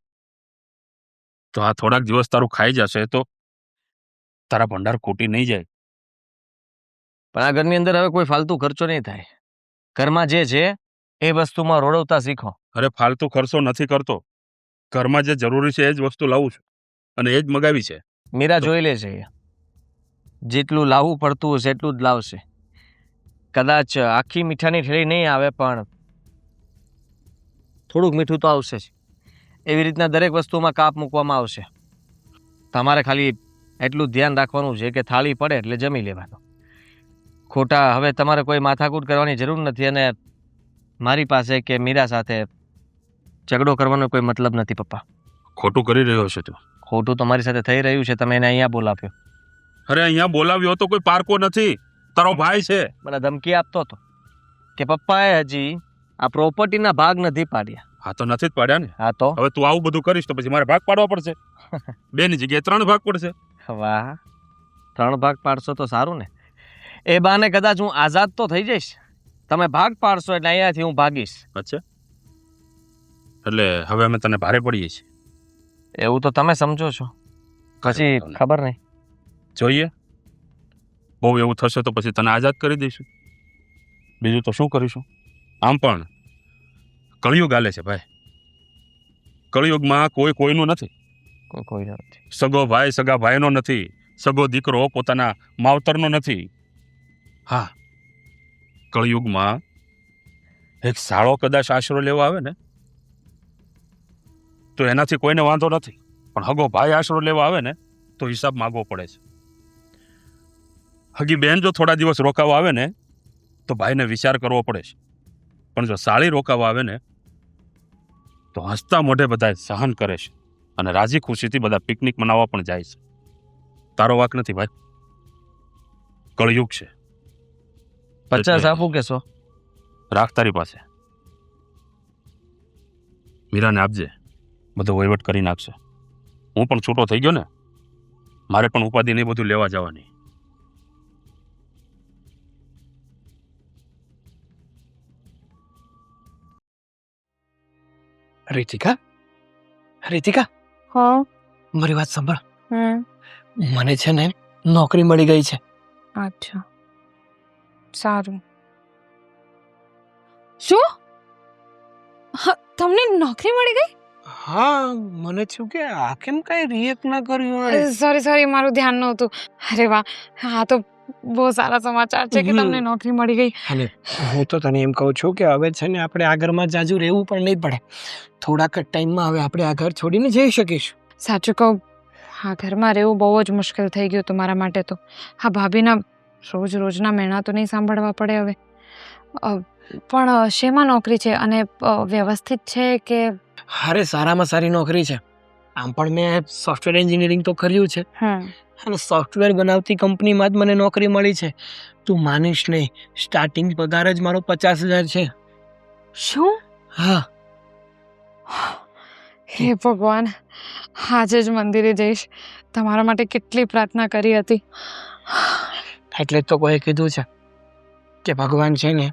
તો આ થોડાક દિવસ તારું ખાઈ જશે તો તારા ભંડાર ખૂટી નહીં જાય. પણ આ ઘરની અંદર હવે કોઈ ફાલતુ ખર્ચો નહીં થાય. ઘરમાં જે છે એ વસ્તુમાં રોડવતા શીખો. અરે ફાલતુ ખર્ચો નથી કરતો. ઘરમાં જે જરૂરી છે એ જ વસ્તુ લાવું છું અને એ જ મગાવી છે. મીરા જોઈ લે છે એ. જેટલું લાવવું પડતું હશે એટલું જ લાવશે. કદાચ આખી મીઠાની ઠેલી નહીં આવે પણ થોડુંક મીઠું તો આવશે જ. એવી રીતના દરેક વસ્તુમાં કાપ મૂકવામાં આવશે. તમારે ખાલી એટલું ધ્યાન રાખવાનું છે કે થાળી પડે એટલે જમી લેવાનું. ખોટા હવે તમારે કોઈ માથાકૂટ કરવાની જરૂર નથી અને મારી પાસે કે મીરા સાથે ઝઘડો કરવાનો કોઈ મતલબ નથી પપ્પા. ખોટું કરી રહ્યો છે તું. ખોટું તો મારી સાથે થઈ રહ્યું છે. તમે એને અહીંયા બોલાવ્યો. અરે અહીંયા બોલાવ્યો તો કોઈ પારકો નથી, તારો ભાઈ છે. મને ધમકી આપતો હતો કે પપ્પાએ હજી આ પ્રોપર્ટીના ભાગ નથી પાડ્યા. હા તો નથી જ પાડ્યા ને. હા તો હવે તું આવું બધું કરીશ તો પછી મારે ભાગ પાડવા પડશે. 2 ની જગ્યાએ 3 ભાગ પડશે. વાહ, 3 ભાગ પાડશો તો સારું ને. એ બાને કદાચ હું આઝાદ તો થઈ જઈશ. તમે ભાગ પાડશો એટલે અહીંયાથી હું ભાગીશ. અચ્છા, એટલે હવે અમે તને ભારે પડીએ છીએ. એવું તો તમે સમજો છો, પછી ખબર નહીં. જોઈએ, બહુ એવું થશે તો પછી તને આઝાદ કરી દઈશું. બીજું તો શું કરીશું? આમ પણ કળિયુગ હાલે છે ભાઈ. કળિયુગમાં કોઈ કોઈનું નથી. કોઈ નથી. સગો ભાઈ સગા ભાઈનો નથી. સગો દીકરો પોતાના માવતરનો નથી. હા, કળિયુગમાં એક સાળો કદાચ આશરો લેવા આવે ને તો એનાથી કોઈને વાંધો નથી, પણ હગો ભાઈ આશરો લેવા આવે ને તો હિસાબ માગવો પડે છે. હગી બેન જો થોડા દિવસ રોકાવા આવે ને તો ભાઈને વિચાર કરવો પડે છે, પણ જો સાળી રોકાવા આવે ને તો હસતા મોઢે બધા સહન કરે છે અને રાજી ખુશીથી બધા પિકનિક મનાવવા પણ જાય છે. તારો વાક નથી ભાઈ, કળયુગ છે. 50 આપું કે 100? રાખ તારી પાસે. મીરાને આપજે, બધો વહીવટ કરી નાખશે. હું પણ છૂટો થઈ ગયો ને, મારે પણ ઉપાધિ નહીં બધું લેવા જવાની. રીતિકા, રીતિકા, હા. મારી વાત સાંભળ. હમ. મને છે ને નોકરી મળી ગઈ છે. અચ્છા, સારું. શું? હા, તમને નોકરી મળી ગઈ? હા, મને થયું કે આ કેમ કઈ રિએક્ટ ના કર્યું. સોરી, મારું ધ્યાન નહોતું. અરે વાહ, હા તો બહુ સારા સમાચાર છે કે તમને નોકરી મળી ગઈ. અને હું તો તને એમ કહું છું કે હવે છે ને આપણે આ ઘરમાં જાજુ રહેવું પણ નહીં પડે. થોડાક જ ટાઈમમાં હવે આપણે આ ઘર છોડીને જઈ શકીશું. સાચું કહું, આ ઘરમાં રહેવું બહુ જ મુશ્કેલ થઈ ગયું હતું મારા માટે તો. આ ભાભીના રોજના મેણા તો નહીં સાંભળવા પડે હવે. પણ શેમાં નોકરી છે અને વ્યવસ્થિત છે કે? અરે સારામાં સારી નોકરી છે. આમ પણ મેં સોફ્ટવેર એન્જિનિયરિંગ તો કર્યું છે અને સોફ્ટવેર બનાવતી કંપનીમાં જ મને નોકરી મળી છે. તું માનીશ નહીં, સ્ટાર્ટિંગ પગાર જ મારો 50,000 છે. શું? હા. હે ભગવાન, આજે જ મંદિરે જઈશ. તમારા માટે કેટલી પ્રાર્થના કરી હતી. એટલે જ તો કોઈ કીધું છે કે ભગવાન છે ને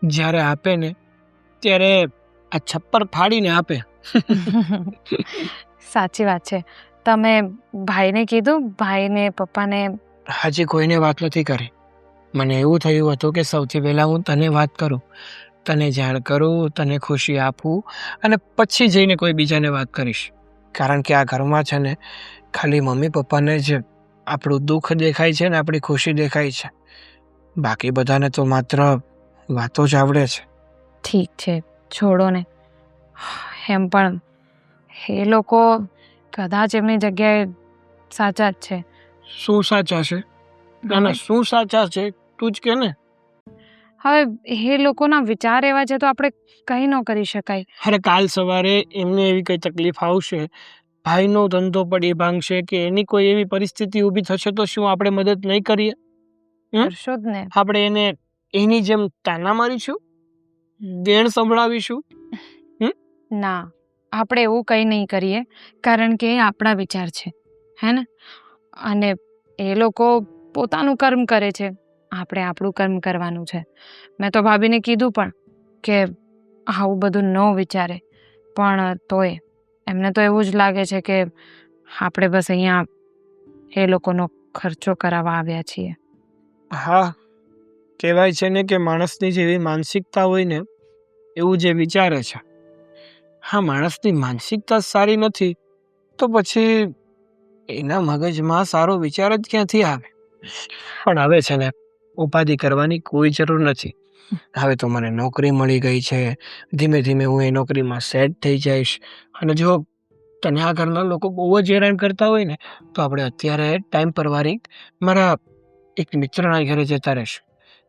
જ્યારે આપે ને ત્યારે આ છપ્પર ફાડીને આપે. સાચી વાત છે. તમે ભાઈને કીધું? ભાઈને પપ્પાને? હજી કોઈને વાત નથી કરી. મને એવું થયું હતું કે સૌથી પહેલાં હું તને વાત કરું, તને જાણ કરું, તને ખુશી આપું અને પછી જઈને કોઈ બીજાને વાત કરીશ. કારણ કે આ ઘરમાં છે ને ખાલી મમ્મી પપ્પાને જ આપણું દુઃખ દેખાય છે ને આપણી ખુશી દેખાય છે. બાકી બધાને તો માત્ર વાતો જ આવડે છે. ઠીક છે, છોડો ને. એમ પણ એ લોકો કદાચ એમની જગ્યાએ સાચા જ છે. શું સાચા છે? ના ના, શું સાચા છે તું જ કે ને. હવે એ લોકોના વિચાર એવા છે તો આપણે કંઈ ન કરી શકાય. અરે કાલ સવારે એમને એવી કઈ તકલીફ આવશે, ભાઈનો ધંધો પડી ભાંગશે કે એની કોઈ એવી પરિસ્થિતિ ઊભી થશે તો શું આપણે મદદ નહીં કરીએ? કરશો જ ને. આપણે એને એની જેમ તાના મારીશું, દેણ સંભળાવીશું? ના, આપણે એવું કંઈ નહીં કરીએ કારણ કે એ આપણા વિચાર છે, હે ને? અને એ લોકો પોતાનું કર્મ કરે છે, આપણે આપણું કર્મ કરવાનું છે. મેં તો ભાભીને કીધું પણ કે આવું બધું ન વિચારે, પણ તોય એમને તો એવું જ લાગે છે કે આપણે બસ અહીંયા એ લોકોનો ખર્ચો કરાવવા આવ્યા છીએ. હા, કહેવાય છે ને કે માણસની જેવી માનસિકતા હોય ને એવું જે વિચારે છે. હા, માણસની માનસિકતા સારી નથી તો પછી એના મગજમાં સારો વિચાર જ ક્યાંથી આવે? પણ હવે છે ને ઉપાધિ કરવાની કોઈ જરૂર નથી. હવે તો મને નોકરી મળી ગઈ છે, ધીમે ધીમે હું એ નોકરીમાં સેટ થઈ જઈશ. અને જો તને આ ઘરના લોકો બહુ જ હેરાન કરતા હોય ને તો આપણે અત્યારે ટાઈમ પર વારી મારા એક મિત્રના ઘરે જતા રહીશું.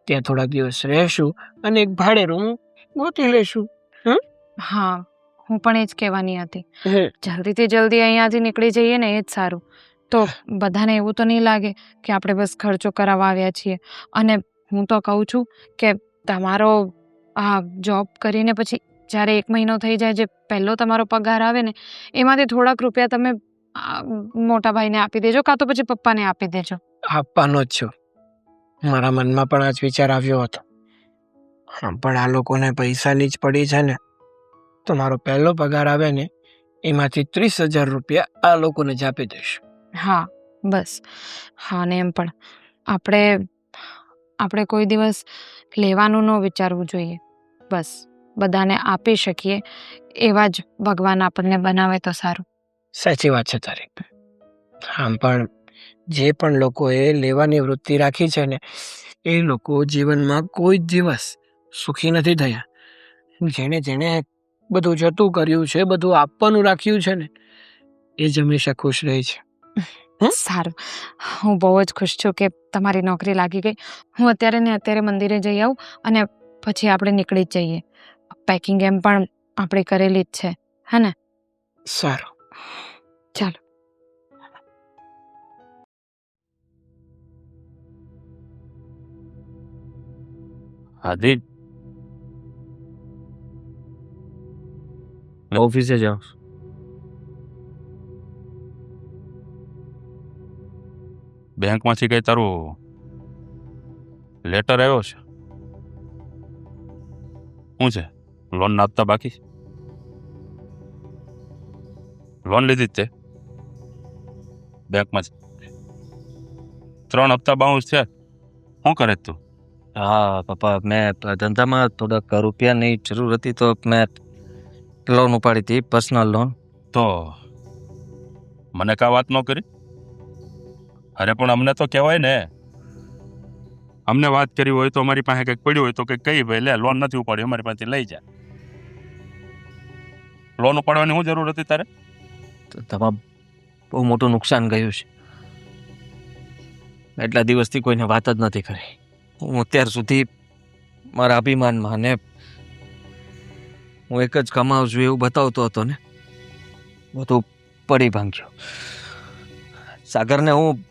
ત્યાં થોડા દિવસ રહેશું અને એક ભાડે રૂમ ગોતી લઈશું. હા, હું પણ એ જ કહેવાની હતી. જલ્દીથી જલ્દી અહીંયાથી નીકળી જઈએ ને એ જ સારું. તો બધાને એવું તો નહીં લાગે કે આપણે બસ ખર્ચો કરાવવા આવ્યા છીએ. અને હું તો કહું છું કે તમારો આ જોબ કરીને પછી જ્યારે 1 મહિનો થઈ જાય, જે પહેલો તમારો પગાર આવે ને એમાંથી થોડાક રૂપિયા તમે મોટા ભાઈને આપી દેજો, કાં તો પછી પપ્પાને આપી દેજો. આપવાનો જ છું. મારા મનમાં પણ આ જ વિચાર આવ્યો હતો. હા, પણ આ લોકોને પૈસાની જ પડી છે ને તો મારો પહેલો પગાર આવે ને એમાંથી 30,000 રૂપિયા આ લોકોને જ આપી દઈશ. હા, બસ. હા, અને એમ પણ આપણે કોઈ દિવસ લેવાનું ન વિચારવું જોઈએ. બસ બધાને આપી શકીએ એવા જ ભગવાન આપણને બનાવે તો સારું. સાચી વાત છે તારી. આમ પણ જે પણ લોકોએ લેવાની વૃત્તિ રાખી છે ને એ લોકો જીવનમાં કોઈ જ દિવસ સુખી નથી થયા. જેણે જેણે બધું જતું કર્યું છે, બધું આપવાનું રાખ્યું છે ને એ જ હંમેશા ખુશ રહે છે. સારું, હું બહુ જ ખુશ છું કે તમારી નોકરી લાગી ગઈ. હું અત્યારે મંદિરે જઈ આવું અને પછી આપણે નીકળી જ જઈએ. પેકિંગ એમ પણ આપણે કરેલી જ છે, હે ને? સારું, ચાલો. આદિ, ઓફિસે જાઉં. બેંકમાંથી કઈ તારું લેટર આવ્યો છે? શું છે? લોન ના હપ્તા બાકી? લોન લીધી જ તે બેંકમાં? 3 હપ્તા બાઉન્સ છે. શું કરે તું? હા પપ્પા, મેં ધંધામાં થોડાક રૂપિયાની જરૂર હતી તો મેં લોન ઉપાડી હતી, પર્સનલ લોન. તો મને કાં વાત ન કરી? અરે પણ અમને તો કહેવાય ને. અમને વાત કરી હોય તો અમારી પાસે કંઈક પડ્યું હોય તો કંઈક કહી, ભાઈ લે લોન નથી ઉપાડી, અમારી પાસેથી લઈ જા. લોન ઉપાડવાની શું જરૂર હતી તારે? બહુ મોટું નુકસાન ગયું છે. એટલા દિવસથી કોઈને વાત જ નથી કરી. હું અત્યાર સુધી મારા અભિમાનમાં અને હું એક જ કમાઉં છું એવું બતાવતો હતો ને, બધું પડી ભાંગ્યું. સાગરને હું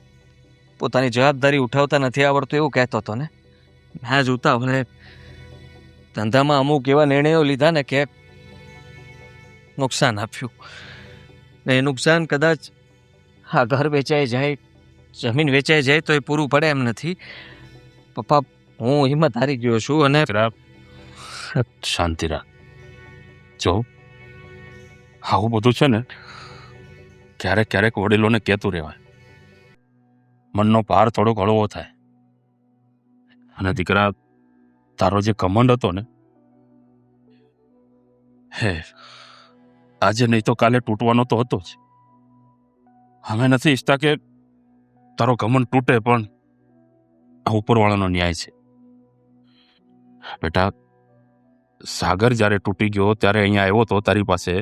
પોતાની જવાબદારી ઉઠાવતા નથી આવડતું એવું કહેતો હતો ને. મેં જ ઉતાવળે ધંધામાં અમુક એવા નિર્ણયો લીધા ને કે નુકસાન આપ્યું. ને એ નુકસાન કદાચ આ ઘર વેચાઈ જાય, જમીન વેચાઈ જાય તો એ પૂરું પડે એમ નથી. પપ્પા, હું હિંમત હારી ગયો છું અને શાંતિ રાખ. જો આવું બધું છે ને ક્યારેક ક્યારેક વડીલોને કહેતું રહેવાય. મનનો પાર થોડોક હળવો થાય. અને દીકરા, તારો જે કમંડ હતો ને, હે આજે નહીં તો કાલે તૂટવાનો તો હતો જ. અમે નથી ઈચ્છતા કે તારો કમંડ તૂટે, પણ આ ઉપરવાળાનો ન્યાય છે. બેટા, સાગર જ્યારે તૂટી ગયો ત્યારે અહીંયા આવ્યો તો તારી પાસે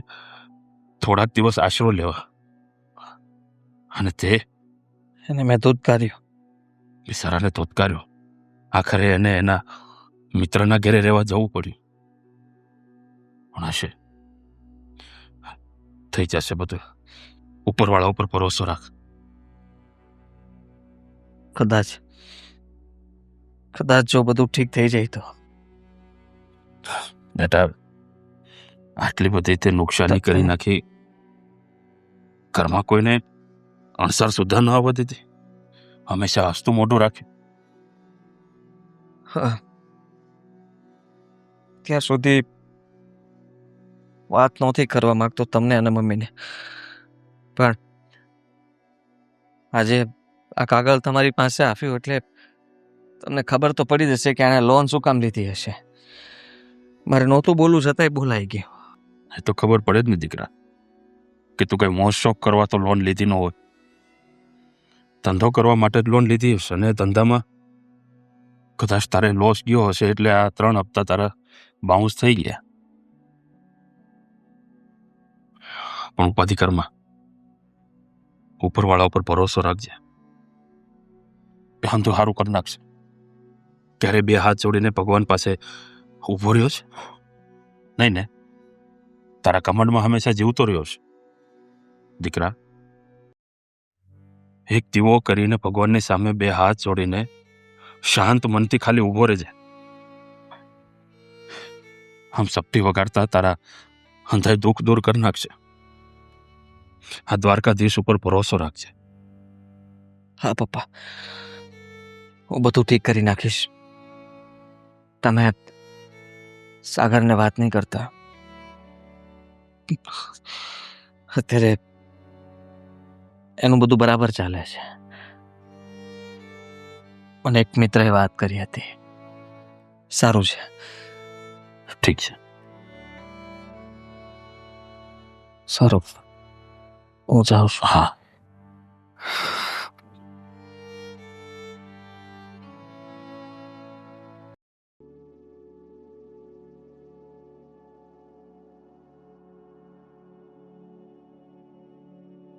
થોડાક દિવસ આશરો લેવા, અને તે એને મેં ધૂતકાર્યો. બિચારાને ધોતકાર્યો. આખરે એને એના મિત્રના ઘરે રહેવા જવું પડ્યું. પણ હશે, થઈ જશે બધું. ઉપરવાળા ઉપર ભરોસો રાખ. કદાચ જો બધું ઠીક થઈ જાય તો. બેટા, આટલી બધી તે નુકસાની કરી નાખી, ઘરમાં કોઈને અણસાર સુધા ન આવવા દીધી. હંમેશા હસતું મોઢું રાખ્યું. હા, ત્યાં સુધી વાત નહોતી કરવા માંગતો તમને અને મમ્મીને, પણ આજે આ કાગળ તમારી પાસે આપ્યું એટલે તમને ખબર તો પડી જશે કે આણે લોન શું કામ લીધી હશે. મારે નહોતું બોલવું છતાંય બોલાઈ ગયું. એ તો ખબર પડે જ ને દીકરા કે તું કઈ મોજ શોખ કરવા તો લોન લીધી ન હોય. ધંધો કરવા માટે જ લોન લીધી હશે, અને ધંધામાં કદાચ તારે લોસ ગયો હશે એટલે આ 3 હપ્તા તારા બાઉન્સ થઈ ગયા. પણ ઉપાધિ કરમાં, ઉપરવાળા ઉપર ભરોસો રાખજે. ધંધો સારું કરી નાખશે. ત્યારે 2 હાથ જોડીને ભગવાન પાસે ઊભો રહ્યો છે નહીં ને? તારા કમંડમાં હંમેશા જીવતો રહ્યો છે દીકરા. એક દીવો કરીને ભગવાનની સામે 2 હાથ જોડીને શાંત મનથી ખાલી ઊભો રહેજે. આમ સપ્તી વગાડતા તારા અંધાય દુઃખ દૂર કરી નાખશે. આ દ્વારકાધીશ ઉપર ભરોસો રાખજે. હા પપ્પા, હું બધું ઠીક કરી નાખીશ. તમે સાગરને વાત નહીં કરતા. અત્યારે એનું બધું બરાબર ચાલે છે. મને એક મિત્રએ વાત કરી હતી. સારું છે. ઠીક છે. સારું, હું જાઉં છું. હા.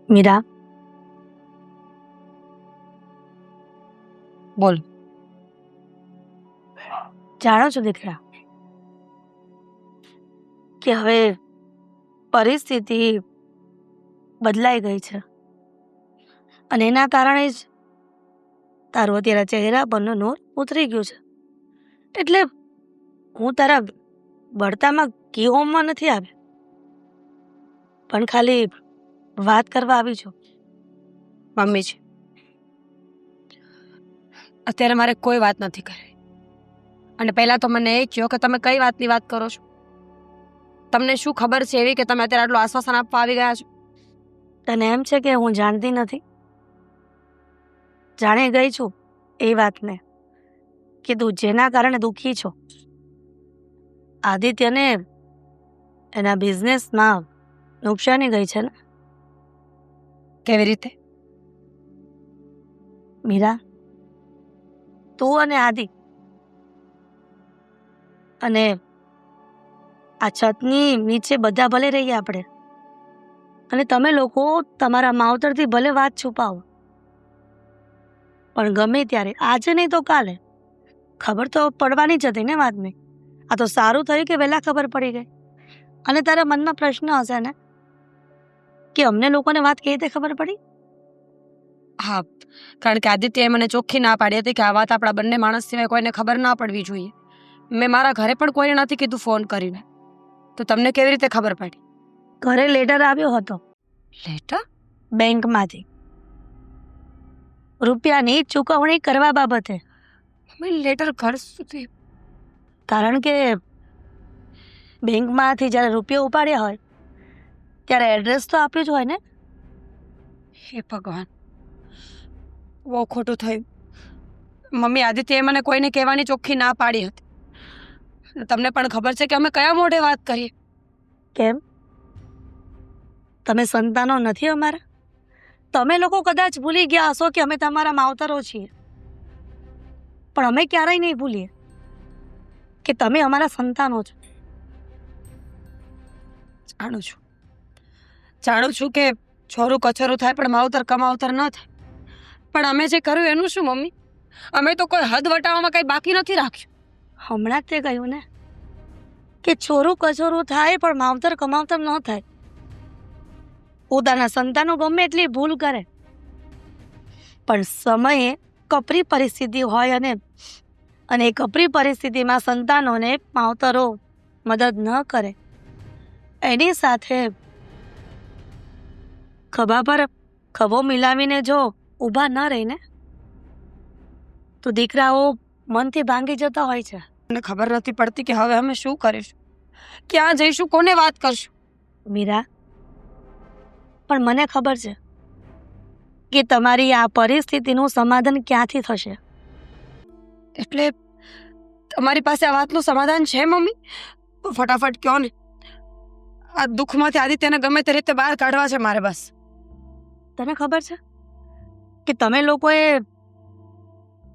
મીરા, બોલ. જાણો છો દીકરા કે હવે પરિસ્થિતિ બદલાઈ ગઈ છે, અને એના કારણે જ તારો અત્યારે ચહેરા પરનો નૂર ઉતરી ગયું છે. એટલે હું તારા બળતામાં કીહોમમાં નથી આવી, પણ ખાલી વાત કરવા આવી છું. મમ્મીજી, અત્યારે મારે કોઈ વાત નથી કરવી. અને પહેલા તો મને એ કહો કે તમે કઈ વાતની વાત કરો છો? તમને શું ખબર છે એવી કે તમે અત્યારે આટલું આશ્વાસન આપવા આવી ગયા છો? તને એમ છે કે હું જાણતી નથી? જાણી ગઈ છું એ વાતને કે તું જેના કારણે દુઃખી છો, આદિત્યને એના બિઝનેસમાં નુકસાની ગઈ છે ને. કેવી રીતે? મીરા, તું અને આદિ અને આ છતની નીચે બધા ભલે રહીએ આપણે, અને તમે લોકો તમારા માવતરથી ભલે વાત છુપાવો, પણ ગમે ત્યારે આજે નહીં તો કાલે ખબર તો પડવાની જ હતી ને વાતની. આ તો સારું થયું કે વહેલા ખબર પડી ગઈ. અને તારા મનમાં પ્રશ્ન હશે ને કે અમને લોકોને વાત કેવી રીતે ખબર પડી? હા, કારણ કે આદિત્યએ મને ચોખ્ખી ના પાડી હતી કે આ વાત આપણા બંને માણસ સિવાય કોઈને ખબર ના પડવી જોઈએ. મેં મારા ઘરે પણ કોઈને નથી કીધું ફોન કરીને. તો તમને કેવી રીતે ખબર પડી? ઘરે લેટર આવ્યો હતો લેટર? બેંકમાંથી રૂપિયાની ચૂકવણી કરવા બાબતે. લેટર ઘર સુધી? કારણ કે બેંકમાંથી જ્યારે રૂપિયા ઉપાડ્યા હોય ત્યારે એડ્રેસ તો આપ્યું જ હોય ને. હે ભગવાન, બહુ ખોટું થયું. મમ્મી, આદિત્યએ મને કોઈને કહેવાની ચોખ્ખી ના પાડી હતી. તમને પણ ખબર છે કે અમે કયા મોઢે વાત કરીએ? કેમ? તમે સંતાનો નથી અમારા? તમે લોકો કદાચ ભૂલી ગયા હશો કે અમે તમારા માવતરો છીએ, પણ અમે ક્યારેય નહીં ભૂલીએ કે તમે અમારા સંતાનો છો. જાણું છું કે છોરું કચોરું થાય પણ માવતર કમાવતર ન થાય. પણ અમે જે કર્યું એનું શું મમ્મી? અમે તો કોઈ હદ વટાવવામાં કંઈ બાકી નથી રાખ્યું. હમણાં જ તે કહ્યું ને કે છોરું કચોરું થાય પણ માવતર કમાવતર ન થાય. પોતાના સંતાનો ગમે એટલી ભૂલ કરે, પણ સમયે કપરી પરિસ્થિતિ હોય અને એ કપરી પરિસ્થિતિમાં સંતાનોને માવતરો મદદ ન કરે, એની સાથે ખભા પર ખભો મિલાવીને જો ઊભા ન રહીને તો દીકરાઓ મનથી ભાંગી જતા હોય છે. મને ખબર નથી પડતી કે હવે અમે શું કરીશું, ક્યાં જઈશું, કોને વાત કરશું? મીરા, પણ મને ખબર છે કે તમારી આ પરિસ્થિતિનું સમાધાન ક્યાંથી થશે. એટલે તમારી પાસે આ વાતનું સમાધાન છે મમ્મી? તો ફટાફટ કહો ને. આ દુઃખમાંથી આદિત્યને ગમે તે રીતે બહાર કાઢવા છે મારે. બસ તને ખબર છે કે તમે લોકોએ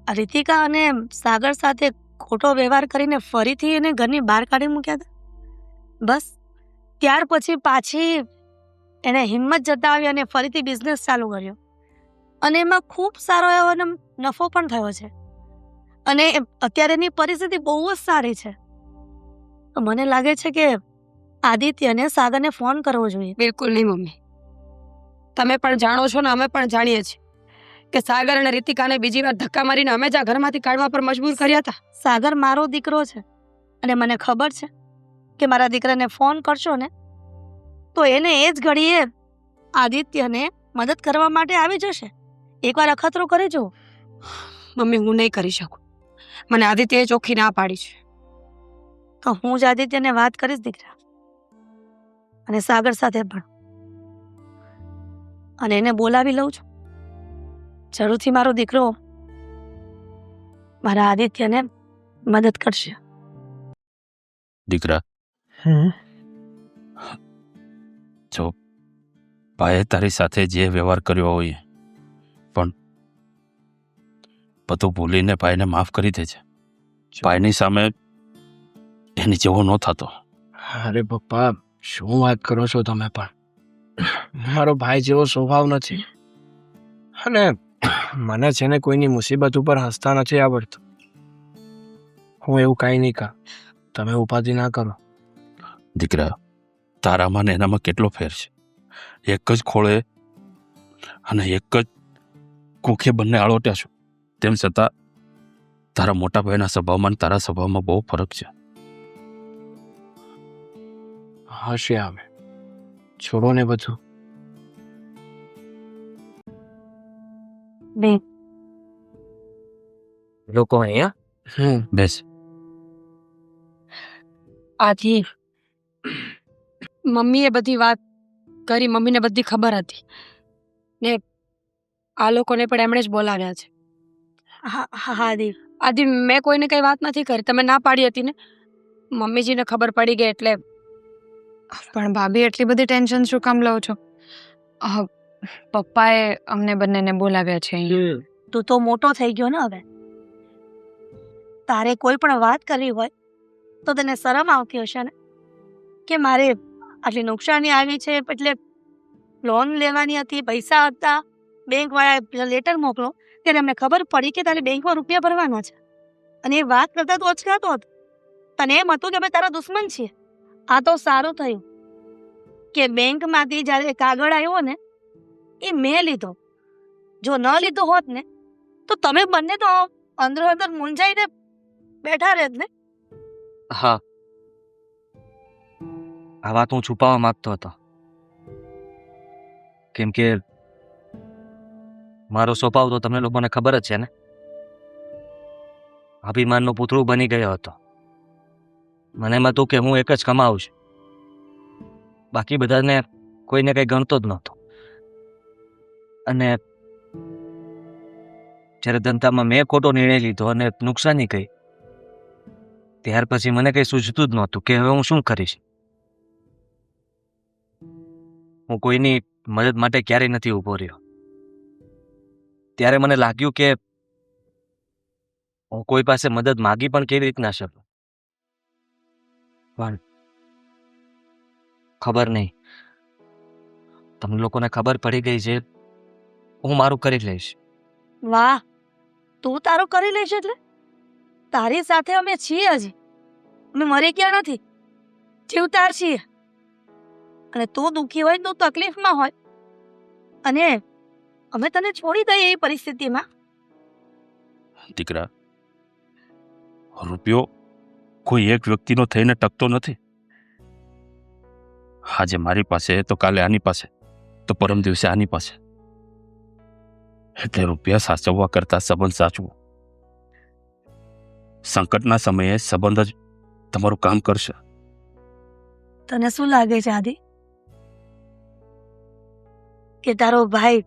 રીતિકા અને સાગર સાથે ખોટો વ્યવહાર કરીને ફરીથી એને ઘરની બહાર કાઢી મૂક્યા હતા. બસ ત્યાર પછી પાછી એને હિંમત જતાવી અને ફરીથી બિઝનેસ ચાલુ કર્યો અને એમાં ખૂબ સારો એવો નફો પણ થયો છે અને અત્યારે એની પરિસ્થિતિ બહુ જ સારી છે. તો મને લાગે છે કે આદિત્યને સાગરને ફોન કરવો જોઈએ. બિલકુલ નહીં મમ્મી. તમે પણ જાણો છો ને અમે પણ જાણીએ છીએ કે સાગર અને રીતિકાને બીજી વાર ધક્કા મારીને અમે જ આ ઘરમાંથી કાઢવા પર મજબૂર કર્યા હતા. સાગર મારો દીકરો છે અને મને ખબર છે કે મારા દીકરાને ફોન કરશો ને તો એને એ જ ઘડીએ આદિત્યને મદદ કરવા માટે આવી જશે. એકવાર અખતરો કરી જુઓ. મમ્મી, હું નહીં કરી શકું. મને આદિત્યએ ચોખ્ખી ના પાડી છે. તો હું જ આદિત્યને વાત કરીશ દીકરા, અને સાગર સાથે પણ, અને એને બોલાવી લઉં છું. જરૂરથી મારો દીકરો મારા આદિત્યને મદદ કરશે. દીકરા, જો ભાઈએ તારી સાથે જે વ્યવહાર કર્યો હોય પણ બધું ભૂલીને ભાઈને માફ કરી દેજે. ભાઈની સામે એની જેવો ન થતો. અરે પપ્પા, શું વાત કરો છો તમે? પણ મારો ભાઈ જેવો સ્વભાવ નથી, અને મને છે ને કોઈની મુસીબત ઉપર હસતા નથી આવડતું. હું એવું કાંઈ નહીં કહું, તમે ઉપાધિ ના કરો. દીકરા, તારામાં ને એનામાં કેટલો ફેર છે. એક જ ખોળે અને એક જ કુંખે બંને આળોટ્યા છો, તેમ છતાં તારા મોટા ભાઈના સ્વભાવમાં અને તારા સ્વભાવમાં બહુ ફરક છે. હશે આવે, છોડો ને બધું. બે લોકો અહીંયા બેસ. આથી મમ્મીએ બધી વાત કરી. મમ્મીને બધી ખબર હતી ને આ લોકોને પણ એમણે જ બોલાવ્યા છે. હા દીપ, આદિ, મેં કોઈને કઈ વાત નથી કરી. તમે ના પાડી હતી ને. મમ્મીજીને ખબર પડી ગઈ એટલે. પણ ભાભી, એટલી બધી ટેન્શન શું કામ લો છો? પપ્પાએ અમને બંનેને બોલાવ્યા છે અહીં. તું તો મોટો થઈ ગયો ને હવે. તારે કોઈ પણ વાત કરવી હોય તો તને શરમ આવતી હશે ને કે મારે આટલી નુકસાની આવી છે એટલે લોન લેવાની હતી, પૈસા હતા, બેંક વાળા લેટર મોકલો ત્યારે અમને ખબર પડી કે તારે બેંકમાં રૂપિયા ભરવાના છે. અને એ વાત કરતા તું અચકાતો હતો. તને એમ હતું કે અમે તારા દુશ્મન છીએ. આ તો સારું થયું કે બેંકમાંથી જ્યારે કાગળ આવ્યો ને એ મેં લીધો. જો ન લીધો હોત ને તો તમે બંને તો અંદર અંદર મૂંઝાઈને બેઠા રહેત ને. હા, આ વાત હું છુપાવવા માંગતો હતો, કેમ કે મારો સ્વભાવ તો તમને લોકોને ખબર જ છે ને. અભિમાનનું પૂતળું બની ગયો હતો. મને એમ હતું કે હું એક જ કમાઉં છું, બાકી બધાને કોઈને કંઈ ગણતો જ નહોતો. અને જ્યારે ધંધામાં મેં ખોટો નિર્ણય લીધો અને નુકસાની ગઈ, ત્યાર પછી મને કંઈ સૂઝતું જ નહોતું કે હવે હું શું કરીશ. હું કોઈની મદદ માટે ક્યારેય નથી ઊભો રહ્યો. ત્યારે મને લાગ્યું કે હું કોઈ પાસે મદદ માગી પણ કેવી રીતના શકું. પણ ખબર નહીં, તમને લોકોને ખબર પડી ગઈ છે હું મારું કરી લઈશ. વાહ, તું તારું કરી લેશે એટલે તારી સાથે અમે છીએ. હજી અમે મરી ગયા નથી, જીવતા છીએ. અને તું દુઃખી હોય, તું તકલીફમાં હોય અને અમે તને છોડી દઈએ એ પરિસ્થિતિમાં. દીકરા, રૂપિયો કોઈ એક વ્યક્તિનો થઈને ટકતો નથી. આજે મારી પાસે તો કાલે આની પાસે, તો પરમ દિવસે આની પાસે. એટલે રૂપિયા સાચવવા કરતા સંબંધ સાચવો. સંકટના સમયે સંબંધ જ તમારું કામ કરશે. તને શું લાગે છે આદિ કે તારો ભાઈ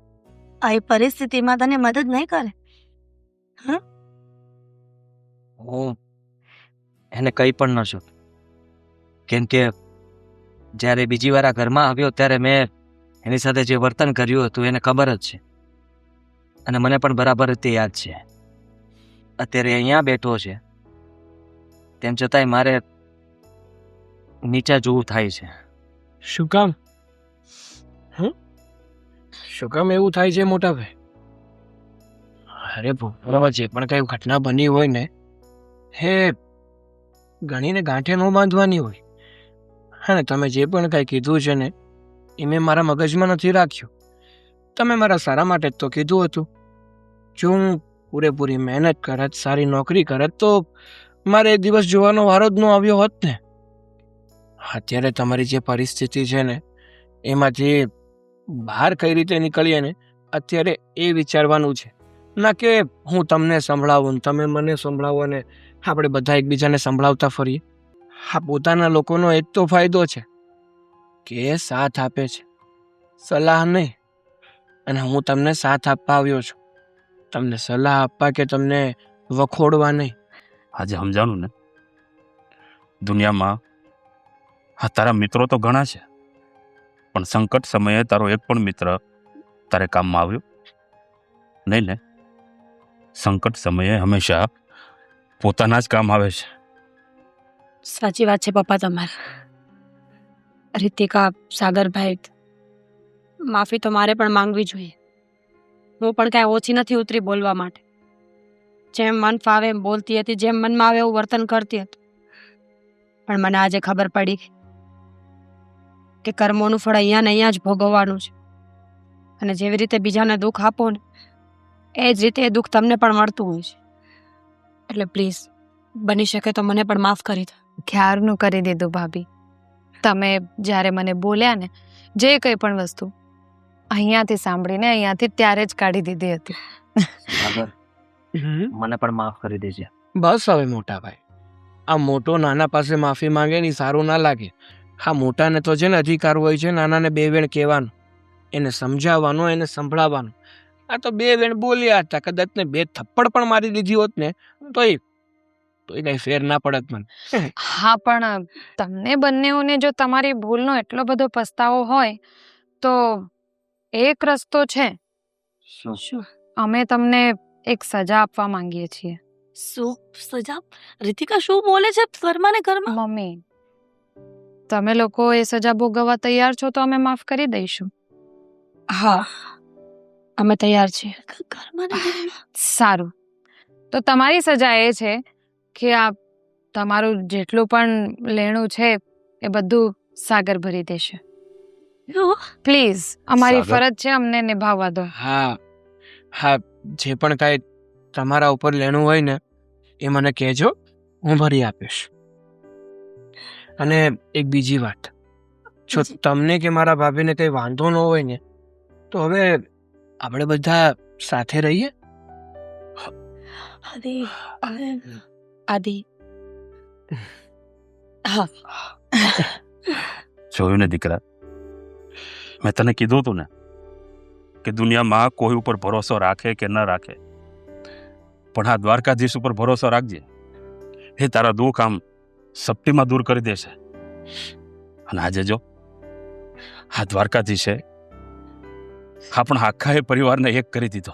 આ પરિસ્થિતિમાં તને મદદ નહીં કરે? હું એને કંઈ પણ ન શકું, કેમ કે જ્યારે બીજી વાર આ ઘરમાં આવ્યો ત્યારે મેં એની સાથે જે વર્તન કર્યું હતું એને ખબર જ છે, અને મને પણ બરાબર રીતે યાદ છે. અત્યારે અહીંયા બેઠો છે, તેમ છતાંય મારે નીચા જોવું થાય છે. શું કામ? શું કામ એવું થાય છે મોટા ભાઈ? અરે ભૂપરાવા, જે પણ કઈ ઘટના બની હોય ને હે ગણીને ગાંઠે ન બાંધવાની હોય. હા ને, તમે જે પણ કઈ કીધું છે ને એ મેં મારા મગજમાં નથી રાખ્યું. તમે મારા સારા માટે જ તો કીધું હતું. જો હું પૂરેપૂરી મહેનત કરત, સારી નોકરી કરત, તો મારે એ દિવસ જોવાનો વારો જ ન આવ્યો હોત ને. અત્યારે તમારી જે પરિસ્થિતિ છે ને એમાંથી બહાર કઈ રીતે નીકળીએ ને અત્યારે એ વિચારવાનું છે. ના કે હું તમને સંભળાવું ને તમે મને સંભળાવો ને આપણે બધા એકબીજાને સંભળાવતા ફરીએ. હા, પોતાના લોકોનો એક તો ફાયદો છે કે સાથ આપે છે, સલાહ નહીં. અને હું તમને સાથ આપવા આવ્યો છું, તમને સલાહ આપવા કે તમને વખોડવા નહીં. આજે સમજાણું ને, દુનિયામાં હા તારા મિત્રો તો ઘણા છે, પણ સંકટ સમયે તારો એક પણ મિત્ર તારે કામમાં આવ્યો નહીં ને. સંકટ સમયે હંમેશા પોતાના જ કામ આવે છે. સાચી વાત છે પપ્પા તમારે. રીતિકા, સાગરભાઈ, માફી તો મારે પણ માંગવી જોઈએ. હું પણ કાંઈ ઓછી નથી ઉતરી બોલવા માટે. જેમ મન ફાવે એમ બોલતી હતી, જેમ મનમાં આવે એવું વર્તન કરતી હતી. પણ મને આજે ખબર પડી કે કર્મોનું ફળ અહીંયા ને અહીંયા જ ભોગવવાનું છે. અને જેવી રીતે બીજાને દુઃખ આપો ને એ જ રીતે એ દુઃખ તમને પણ મળતું હોય છે. એટલે પ્લીઝ બની શકે તો મને પણ માફ કરી દો. ક્યારનું કરી દીધું ભાભી. તમે જ્યારે મને બોલ્યા ને જે કંઈ પણ વસ્તુ અહીંયાથી સાંભળીને અહીંયાથી ત્યારે જ કાઢી દીધી હતી. સાગર, મને પણ માફ કરી દેજે. બસ હવે મોટા ભાઈ, આ મોટો નાના પાસે માફી માંગે ને ઈ સારું ના લાગે. હા, મોટાને તો છે ને અધિકાર હોય છે નાનાને બે વેણ કહેવાનો, એને સમજાવવાનો, એને સંભળાવવાનો. આ તો બે વેણ બોલ્યા હતા, કદાચ ને બે થપ્પડ પણ મારી દીધી હોત ને તોય કઈ ફેર ના પડત મને. હા, પણ તમને બંનેઓને જો તમારી ભૂલનો એટલો બધો પસ્તાવો હોય તો એક રસ્તો છે. શું અમે તમને એક સજા આપવા માંગીએ છીએ. શું સજા? રીતિકા શું બોલે છે? ઘરમાં ને ઘરમાં. મમ્મી, તમે લોકો એ સજા ભોગવવા તૈયાર છો તો અમે માફ કરી દઈશું. હા અમે તૈયાર છીએ. ઘરમાં ને ઘરમાં. સારું, તો તમારી સજા એ છે કે આ તમારું જેટલું પણ લેણું છે એ બધું સાગર ભરી દેશે. પ્લીઝ, અમારી સાગર? ફરજ છે, અમને નિભાવવા દો. હા હા, જે પણ કાંઈ તમારા ઉપર લેણું હોય ને એ મને કહેજો, હું ભરી આપીશ. અને એક બીજી વાત, જો તમને કે મારા ભાભીને કંઈ વાંધો ન હોય ને તો હવે આપણે બધા સાથે રહીએ. આદિ આદિ જોયું ને દીકરા, મેં તને કીધું હતું ને કે દુનિયામાં કોઈ ઉપર ભરોસો રાખે કે ન રાખે, પણ આ દ્વારકાધીશ ઉપર ભરોસો રાખજે. એ તારા દુઃખ આમ સપટીમાં દૂર કરી દેશે. અને આજે જો આ દ્વારકાધીશે આપણા આખા એ પરિવારને એક કરી દીધો.